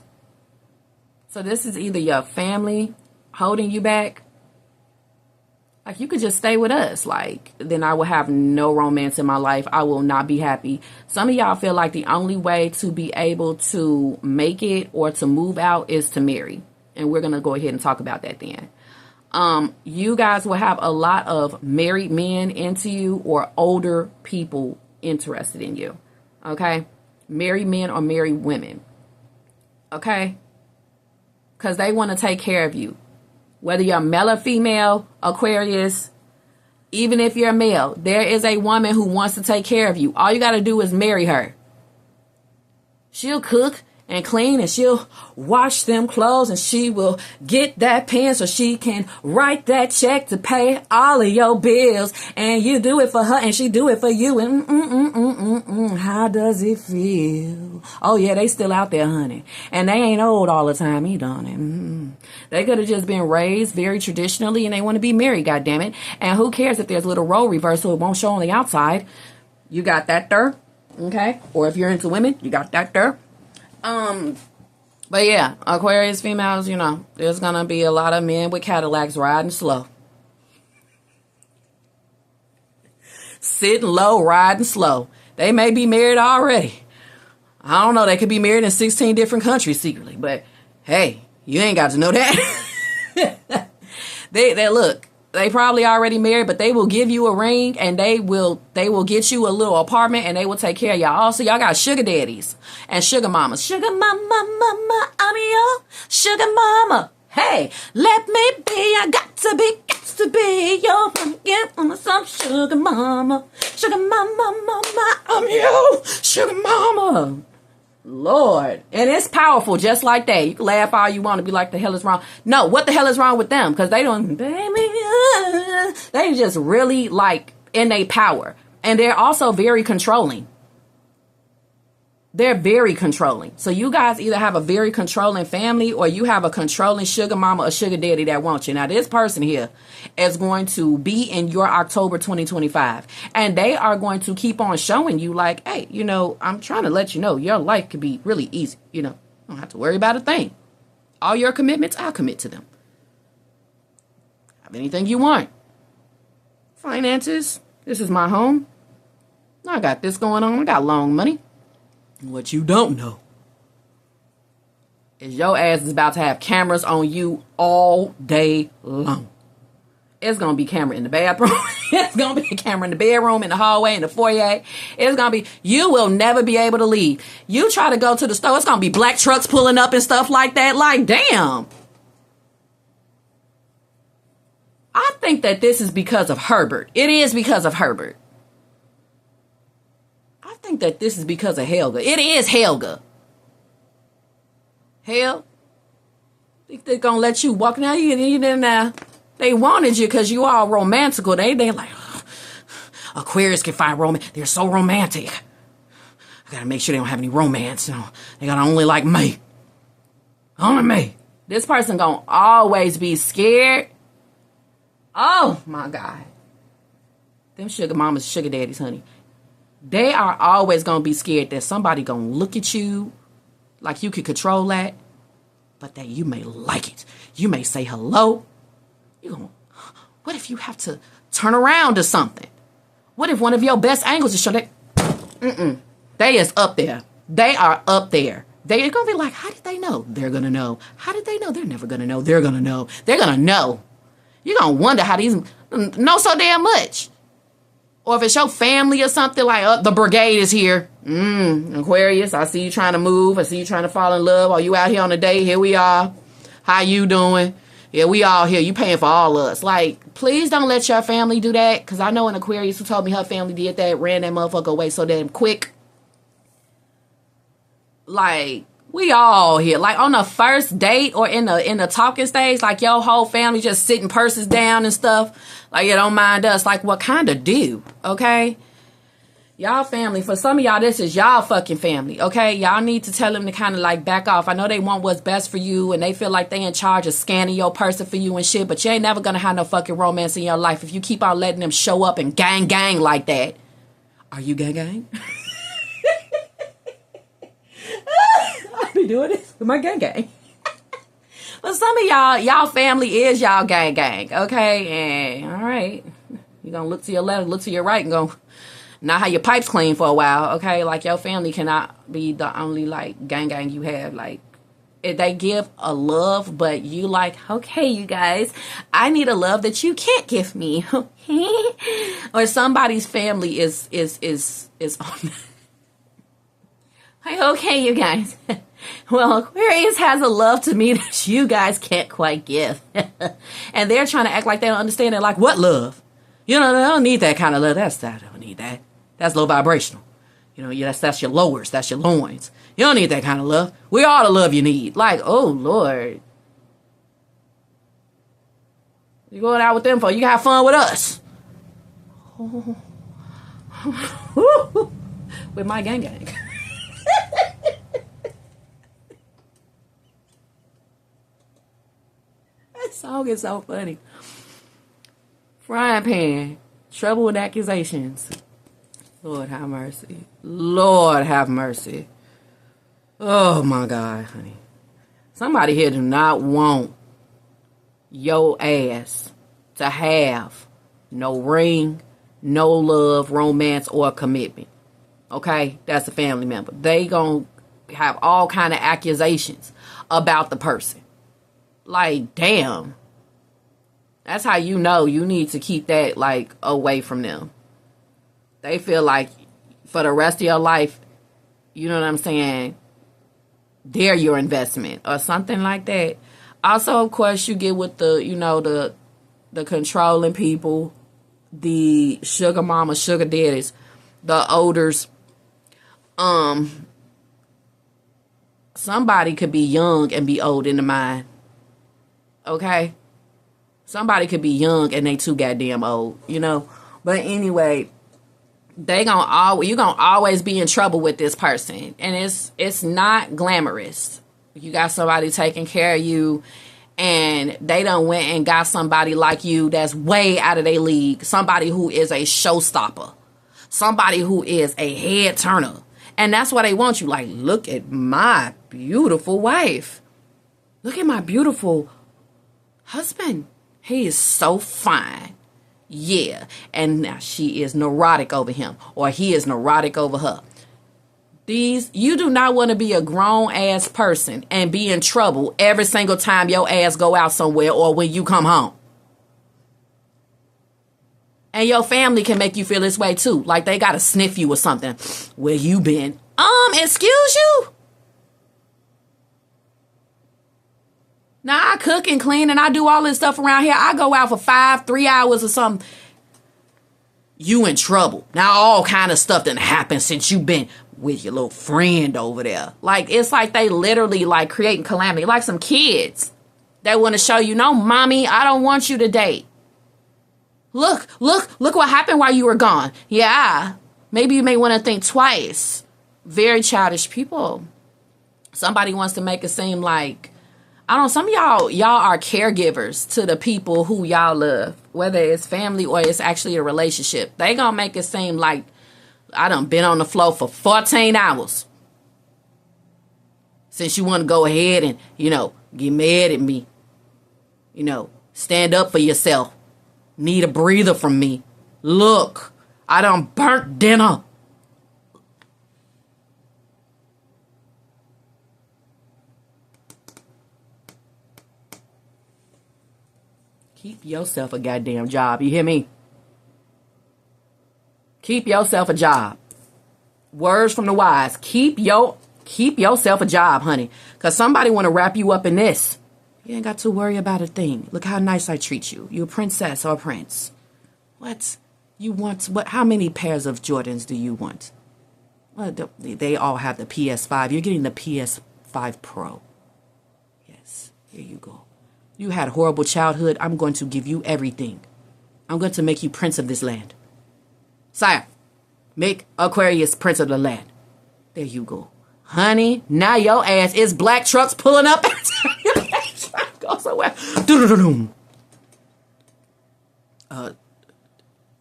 So this is either your family holding you back. Like, you could just stay with us. Like, then I will have no romance in my life. I will not be happy. Some of y'all feel like the only way to be able to make it or to move out is to marry. And we're going to go ahead and talk about that then. You guys will have a lot of married men into you or older people interested in you. Okay? Married men or married women. Okay? Because they want to take care of you. Whether you're male or female, Aquarius, even if you're male, there is a woman who wants to take care of you. All you got to do is marry her. She'll cook and clean, and she'll wash them clothes, and she will get that pen so she can write that check to pay all of your bills, and you do it for her and she do it for you. And how does it feel? Oh yeah, they still out there, honey, and they ain't old all the time either, honey. They could have just been raised very traditionally and they want to be married, goddammit. And who cares if there's a little role reversal? It won't show on the outside. You got that there, okay? Or if you're into women, you got that there. But yeah, Aquarius females, you know, there's gonna be a lot of men with Cadillacs riding slow. Sitting low, riding slow. They may be married already. I don't know, they could be married in 16 different countries secretly, but hey, you ain't got to know that. They look, they probably already married, but they will give you a ring and they will get you a little apartment and they will take care of y'all. Also, y'all got sugar daddies and sugar mamas. Sugar mama, mama, I'm your sugar mama. Hey, let me be, I got to be your get some sugar mama. Sugar mama, mama, I'm your sugar mama. Lord. And it's powerful just like that. You can laugh all you want to be like, the hell is wrong? No, what the hell is wrong with them? Because they don't, they just really like in their power. And they're also very controlling. They're very controlling. So you guys either have a very controlling family or you have a controlling sugar mama or sugar daddy that wants you. Now, this person here is going to be in your October 2025. And they are going to keep on showing you like, hey, you know, I'm trying to let you know your life could be really easy. You know, you don't have to worry about a thing. All your commitments, I'll commit to them. Have anything you want. Finances. This is my home. I got this going on. I got long money. What you don't know is your ass is about to have cameras on you all day long. It's going to be camera in the bathroom. It's going to be a camera in the bedroom, in the hallway, in the foyer. It's going to be, you will never be able to leave. You try to go to the store, it's going to be black trucks pulling up and stuff like that. Like, damn. I think that this is because of Herbert. It is because of Herbert. I think that this is because of Helga. It is Helga. Hell, think they're gonna let you walk now? They wanted you because you all romantical. They like, Aquarius can find romance. They're so romantic. I gotta make sure they don't have any romance. You know, they gotta only like me. Only me. This person gonna always be scared. Oh my God. Them sugar mamas, sugar daddies, honey. They are always going to be scared that somebody going to look at you like you could control that, but that you may like it. You may say hello. What if you have to turn around to something? What if one of your best angles is show that? They is up there. They are up there. They're going to be like, how did they know? They're going to know. How did they know? They're never going to know. They're going to know. They're going to know. You're going to wonder how these know so damn much. Or if it's your family or something, like, the brigade is here. Aquarius, I see you trying to move. I see you trying to fall in love. Are you out here on a date? Here we are. How you doing? Yeah, we all here. You paying for all of us. Like, please don't let your family do that. Because I know an Aquarius who told me her family did that. Ran that motherfucker away so damn quick. Like, we all here. Like, on the first date or in the talking stage, like, your whole family just sitting purses down and stuff. Like, you don't mind us. Like, what kind of do? Okay? Y'all family. For some of y'all, this is y'all fucking family. Okay? Y'all need to tell them to kind of, like, back off. I know they want what's best for you, and they feel like they in charge of scanning your person for you and shit, but you ain't never gonna have no fucking romance in your life if you keep on letting them show up and gang like that. Are you gang? I be doing this with my gang. But some of y'all family is y'all gang. Okay, and all right, you gonna look to your left, look to your right, and go not have your pipes clean for a while. Okay, like your family cannot be the only like gang you have. Like if they give a love, but you like, okay, you guys, I need a love that you can't give me. Or somebody's family is on. Like, okay, you guys. Well, Aquarius has a love to me that you guys can't quite give. And they're trying to act like they don't understand it. Like, what love? You know, they don't need that kind of love. I don't need that. That's low vibrational. You know, that's your lowers. That's your loins. You don't need that kind of love. We all the love you need. Like, oh, Lord. You going out with them for? You can have fun with us. With my gang. That song is so funny. Frying pan. Trouble with accusations. Lord have mercy. Lord have mercy. Oh my God, honey. Somebody here do not want your ass to have no ring, no love, romance, or commitment. Okay? That's a family member. They gonna have all kind of accusations about the person. Like, damn. That's how you know you need to keep that, like, away from them. They feel like for the rest of your life, you know what I'm saying, they're your investment or something like that. Also, of course, you get with the, you know, the controlling people, the sugar mama, sugar daddies, the olders. Somebody could be young and be old in the mind. Okay? Somebody could be young and they too goddamn old, you know? But anyway, you're gonna always be in trouble with this person. And it's not glamorous. You got somebody taking care of you and they done went and got somebody like you that's way out of their league. Somebody who is a showstopper. Somebody who is a head turner. And that's why they want you. Like, look at my beautiful wife. Look at my beautiful husband. He is so fine. Yeah. And now she is neurotic over him. Or he is neurotic over her. You do not want to be a grown ass person and be in trouble every single time your ass go out somewhere or when you come home. And your family can make you feel this way too. Like they got to sniff you or something. Where you been? Excuse you? Now I cook and clean and I do all this stuff around here. I go out for 3 hours or something. You in trouble. Now all kind of stuff done happened since you been with your little friend over there. Like, it's like they literally like creating calamity. Like some kids that want to show you, no, mommy, I don't want you to date. Look what happened while you were gone. Yeah, maybe you may want to think twice. Very childish people. Somebody wants to make it seem like, I don't know, some of y'all are caregivers to the people who y'all love, whether it's family or it's actually a relationship. They gonna make it seem like I done been on the floor for 14 hours. Since you want to go ahead and, you know, get mad at me. You know, stand up for yourself. Need a breather from me. Look, I done burnt dinner. Keep yourself a goddamn job. You hear me? Keep yourself a job. Words from the wise. Keep yourself a job, honey. Because somebody want to wrap you up in this. You ain't got to worry about a thing. Look how nice I treat you. You a princess or a prince. What? You want, what? How many pairs of Jordans do you want? Well, they all have the PS5. You're getting the PS5 Pro. Yes, here you go. You had a horrible childhood. I'm going to give you everything. I'm going to make you prince of this land. Sire, make Aquarius prince of the land. There you go. Honey, now your ass is black trucks pulling up. Go somewhere.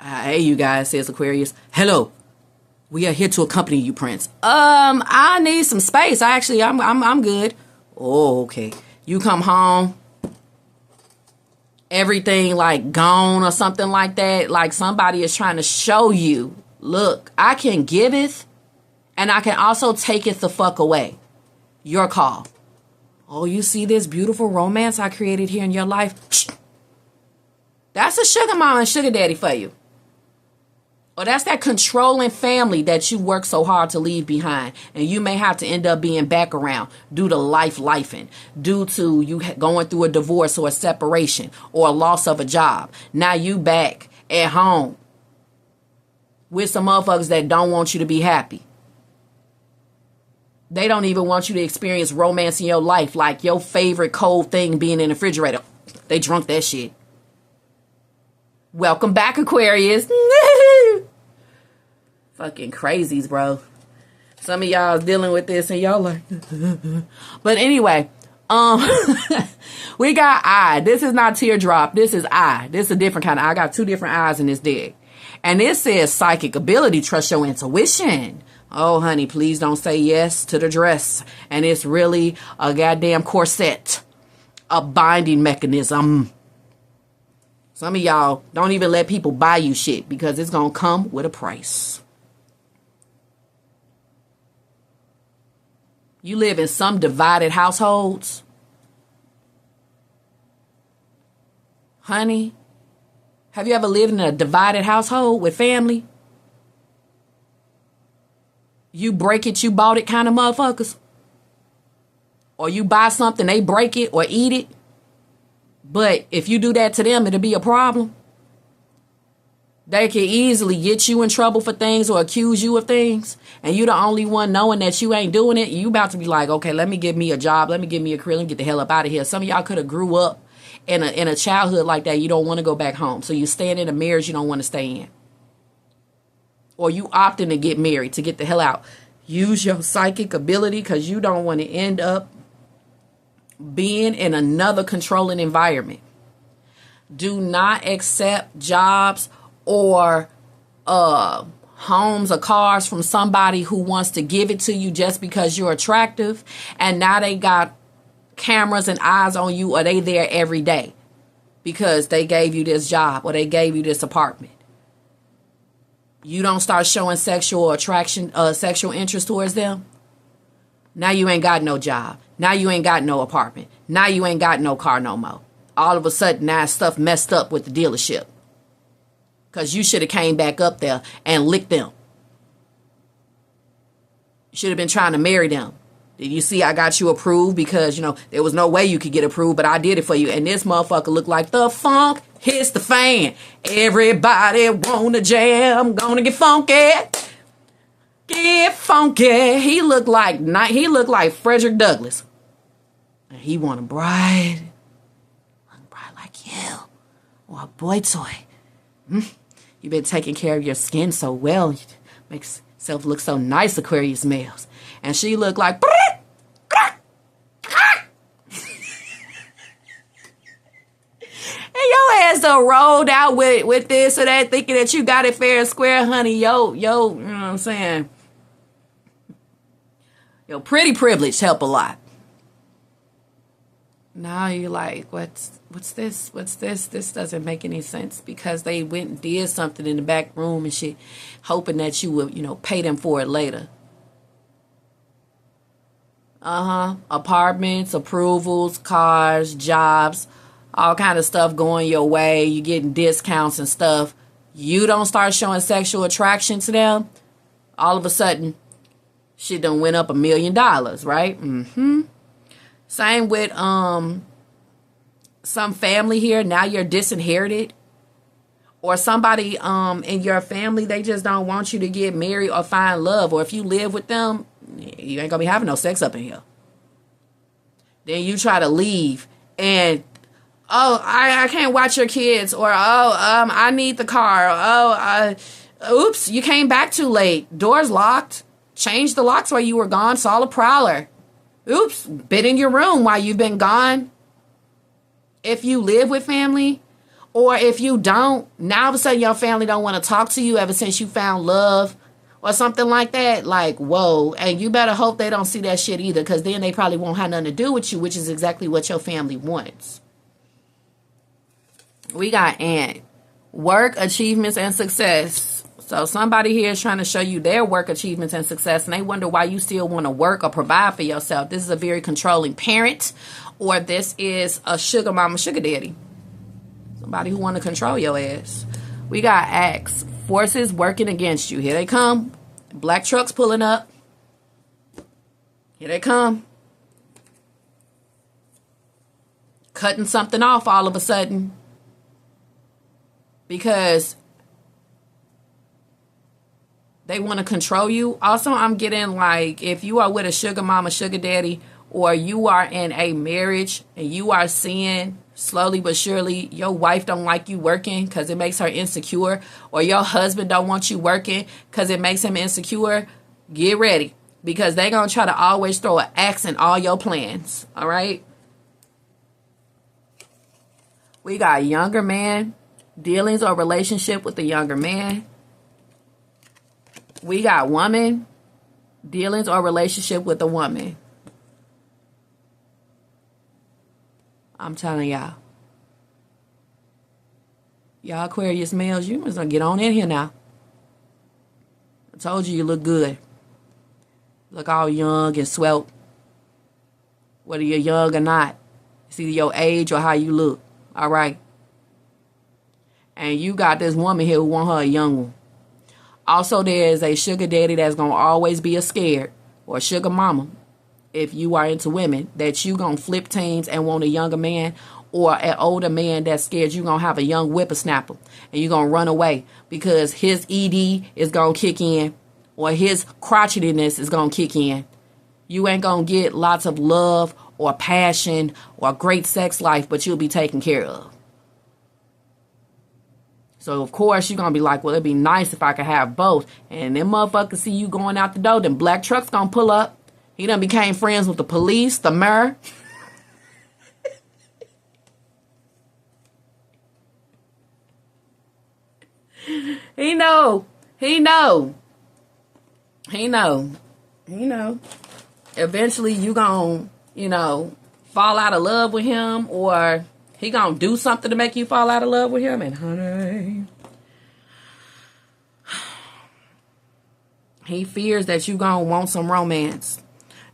Hey, you guys, says Aquarius. Hello. We are here to accompany you, Prince. I need some space. I'm good. Oh, okay. You come home. Everything like gone or something like that. Like somebody is trying to show you, look, I can giveth and I can also taketh the fuck away. Your call. Oh, you see this beautiful romance I created here in your life? Shh. That's a sugar mama and sugar daddy for you. Or that's that controlling family that you work so hard to leave behind. And you may have to end up being back around due to lifing, due to you going through a divorce or a separation or a loss of a job. Now you back at home with some motherfuckers that don't want you to be happy. They don't even want you to experience romance in your life, like your favorite cold thing being in the refrigerator. They drunk that shit. Welcome back, Aquarius. Fucking crazies, bro. Some of y'all is dealing with this and y'all like, but anyway, we got I. This is not teardrop. This is I. This is a different kind of, I got two different eyes in this deck. And it says psychic ability, trust your intuition. Oh, honey, please don't say yes to the dress. And it's really a goddamn corset, a binding mechanism. Some of y'all don't even let people buy you shit because it's going to come with a price. You live in some divided households. Honey, have you ever lived in a divided household with family? You break it, you bought it kind of motherfuckers. Or you buy something, they break it or eat it. But if you do that to them, it'll be a problem. They can easily get you in trouble for things or accuse you of things. And you the only one knowing that you ain't doing it. You about to be like, okay, let me get me a job. Let me get me a career and get the hell up out of here. Some of y'all could have grew up in a childhood like that. You don't want to go back home. So you staying in a marriage you don't want to stay in. Or you opting to get married to get the hell out. Use your psychic ability because you don't want to end up being in another controlling environment. Do not accept jobs or homes or cars from somebody who wants to give it to you just because you're attractive and now they got cameras and eyes on you or they there every day because they gave you this job or they gave you this apartment. You don't start showing sexual attraction, sexual interest towards them. Now you ain't got no job. Now you ain't got no apartment. Now you ain't got no car no more. All of a sudden now stuff messed up with the dealership. Because you should have came back up there and licked them. You should have been trying to marry them. Did you see I got you approved? Because, there was no way you could get approved, but I did it for you. And this motherfucker looked like the funk hits the fan. Everybody wanna jam, gonna get funky. Get funky. He looked like Frederick Douglass. And he want a bride. Like you. Or a boy toy. You've been taking care of your skin so well. It makes yourself look so nice, Aquarius males. And she looked like... And your ass done rolled out with this or that, thinking that you got it fair and square, honey. Yo, you know what I'm saying? Yo, pretty privilege help a lot. Now you're like, what's this? What's this? This doesn't make any sense because they went and did something in the back room and shit, hoping that you would, pay them for it later. Apartments, approvals, cars, jobs, all kind of stuff going your way, you getting discounts and stuff, you don't start showing sexual attraction to them, all of a sudden, shit done went up $1 million, right? Same with some family here. Now you're disinherited. Or somebody in your family, they just don't want you to get married or find love. Or if you live with them, you ain't gonna be having no sex up in here. Then you try to leave and, oh, I can't watch your kids. Or, I need the car. Oops, you came back too late. Doors locked. Changed the locks while you were gone. Saw a prowler. Oops, been in your room while you've been gone. If you live with family, or if you don't, now all of a sudden your family don't want to talk to you ever since you found love or something like that. Like, whoa. And you better hope they don't see that shit either, because then they probably won't have nothing to do with you, which is exactly what your family wants. We got Ant. Work, achievements, and success. So somebody here is trying to show you their work, achievements, and success, and they wonder why you still want to work or provide for yourself. This is a very controlling parent, or this is a sugar mama, sugar daddy. Somebody who want to control your ass. We got Axe. Forces working against you. Here they come. Black trucks pulling up. Here they come. Cutting something off all of a sudden. Because they want to control you. Also, I'm getting like, if you are with a sugar mama, sugar daddy, or you are in a marriage and you are seeing slowly but surely your wife don't like you working because it makes her insecure, or your husband don't want you working because it makes him insecure, get ready, because they're going to try to always throw an axe in all your plans. All right. We got younger man, dealings or relationship with the younger man. We got woman, dealings or relationship with a woman. I'm telling y'all. Y'all Aquarius males, you must get on in here now. I told you look good. Look all young and svelte. Whether you're young or not. It's either your age or how you look. All right. And you got this woman here who want her a young one. Also, there's a sugar daddy that's going to always be a scared, or a sugar mama, if you are into women, that you going to flip teams and want a younger man, or an older man that's scared you going to have a young whippersnapper and you're going to run away because his ED is going to kick in, or his crotchetiness is going to kick in. You ain't going to get lots of love or passion or a great sex life, but you'll be taken care of. So, of course, you're going to be like, well, it'd be nice if I could have both. And them motherfuckers see you going out the door, then black truck's going to pull up. He done became friends with the police, the mayor. He know. Eventually, you going to, fall out of love with him, or he gonna do something to make you fall out of love with him. And honey, he fears that you gonna want some romance.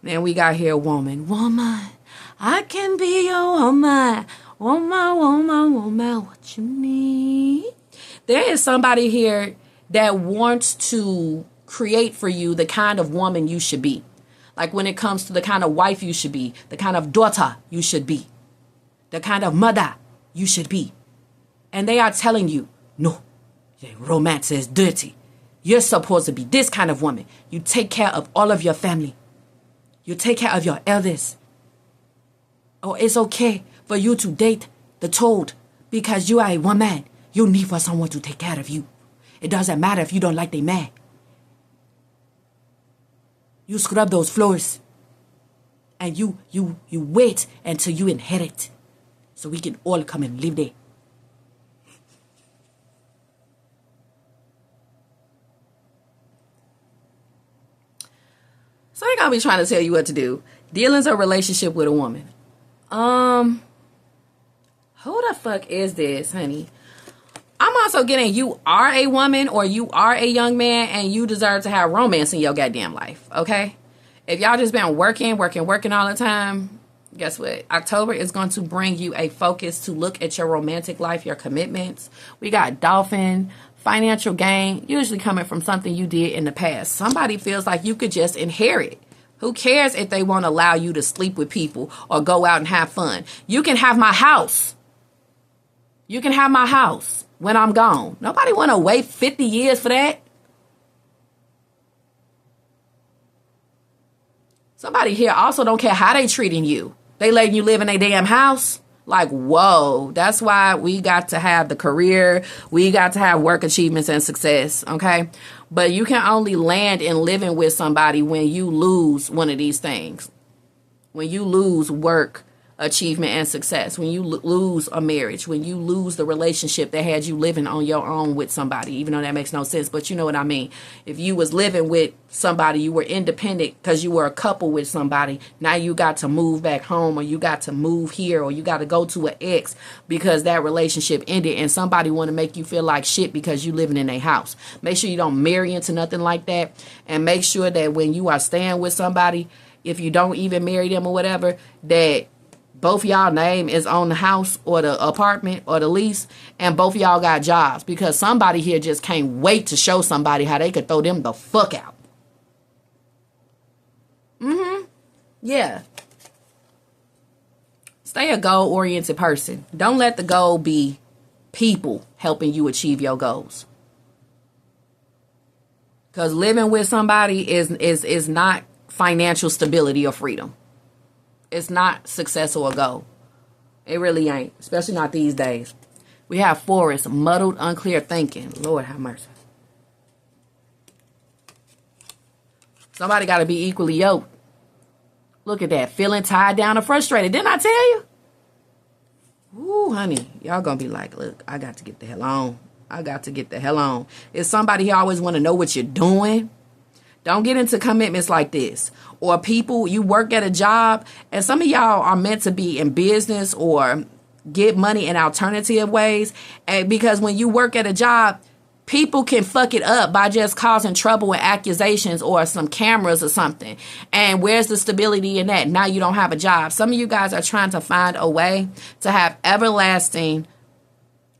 Then we got here, woman, I can be your woman, what you need. There is somebody here that wants to create for you the kind of woman you should be. Like when it comes to the kind of wife you should be, the kind of daughter you should be, the kind of mother you should be. And they are telling you, no, romance is dirty. You're supposed to be this kind of woman. You take care of all of your family. You take care of your elders. Oh, it's okay for you to date the toad because you are a woman. You need for someone to take care of you. It doesn't matter if you don't like the man. You scrub those floors. And you wait until you inherit. So we can all come and live there. So I ain't gonna be trying to tell you what to do. Dealings or relationship with a woman. Who the fuck is this, honey? I'm also getting you are a woman or you are a young man and you deserve to have romance in your goddamn life, okay? If y'all just been working all the time, Guess what? October is going to bring you a focus to look at your romantic life, your commitments. We got Dolphin, financial gain, usually coming from something you did in the past. Somebody feels like you could just inherit. Who cares if they won't allow you to sleep with people or go out and have fun? You can have my house. You can have my house when I'm gone. Nobody want to wait 50 years for that. Somebody here also don't care how they treating you. They letting you live in a damn house. Like, whoa. That's why we got to have the career. We got to have work achievements and success. Okay. But you can only land in living with somebody when you lose one of these things. When you lose work, achievement, and success. When you lose a marriage. When you lose the relationship that had you living on your own with somebody. Even though that makes no sense. But you know what I mean. If you was living with somebody, you were independent because you were a couple with somebody. Now you got to move back home, or you got to move here, or you got to go to an ex because that relationship ended, and somebody want to make you feel like shit because you living in a house. Make sure you don't marry into nothing like that. And make sure that when you are staying with somebody, if you don't even marry them or whatever, that both y'all name is on the house or the apartment or the lease, and both y'all got jobs, because somebody here just can't wait to show somebody how they could throw them the fuck out. Yeah. Stay a goal-oriented person. Don't let the goal be people helping you achieve your goals. Because living with somebody is not financial stability or freedom. It's not success or a goal. It really ain't. Especially not these days. We have Forest, muddled, unclear thinking. Lord have mercy. Somebody got to be equally yoked. Look at that. Feeling tied down or frustrated. Didn't I tell you? Ooh, honey. Y'all going to be like, look, I got to get the hell on. I got to get the hell on. Is somebody who always want to know what you're doing? Don't get into commitments like this. Or people, you work at a job, and some of y'all are meant to be in business or get money in alternative ways. And because when you work at a job, people can fuck it up by just causing trouble with accusations or some cameras or something. And where's the stability in that? Now you don't have a job. Some of you guys are trying to find a way to have everlasting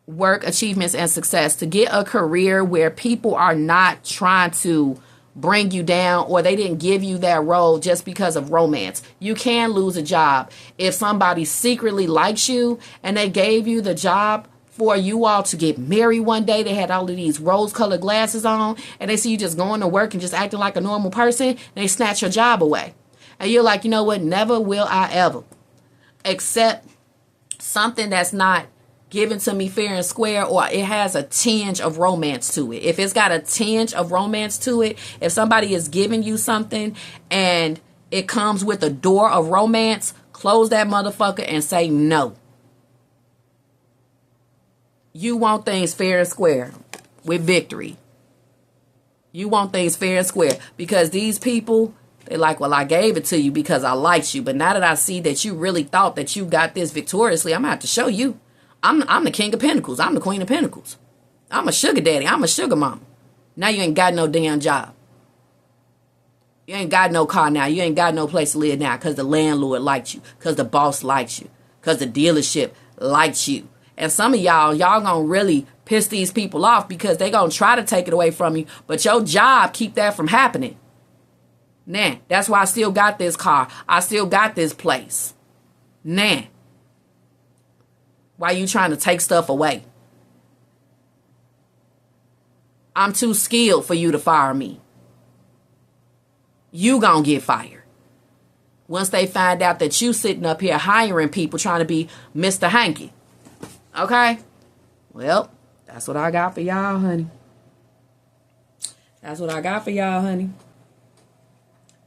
work, achievements, and success. To get a career where people are not trying to bring you down, or they didn't give you that role just because of romance. You can lose a job if somebody secretly likes you and they gave you the job for you all to get married one day. They had all of these rose-colored glasses on, and they see you just going to work and just acting like a normal person, and they snatch your job away. And you're like, you know what? Never will I ever accept something that's not given to me fair and square, or it has a tinge of romance to it. If it's got a tinge of romance to it, if somebody is giving you something and it comes with a door of romance, close that motherfucker and say no. You want things fair and square with victory. You want things fair and square, because these people, they're like, well, I gave it to you because I liked you, but now that I see that you really thought that you got this victoriously, I'm going to have to show you. I'm the king of pentacles. I'm the queen of pentacles. I'm a sugar daddy. I'm a sugar mama. Now you ain't got no damn job. You ain't got no car now. You ain't got no place to live now because the landlord liked you, because the boss likes you, because the dealership likes you. And some of y'all gonna really piss these people off because they gonna try to take it away from you, but your job keep that from happening. Nah, that's why I still got this car. I still got this place. Nah. Why you trying to take stuff away? I'm too skilled for you to fire me. You gonna get fired. Once they find out that you sitting up here hiring people trying to be Mr. Hanky. Okay? Well, that's what I got for y'all, honey. That's what I got for y'all, honey.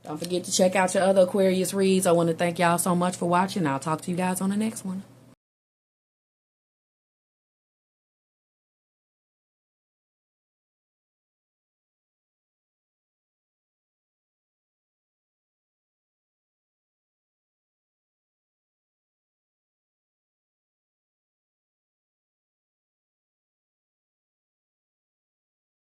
Don't forget to check out your other Aquarius reads. I want to thank y'all so much for watching. I'll talk to you guys on the next one.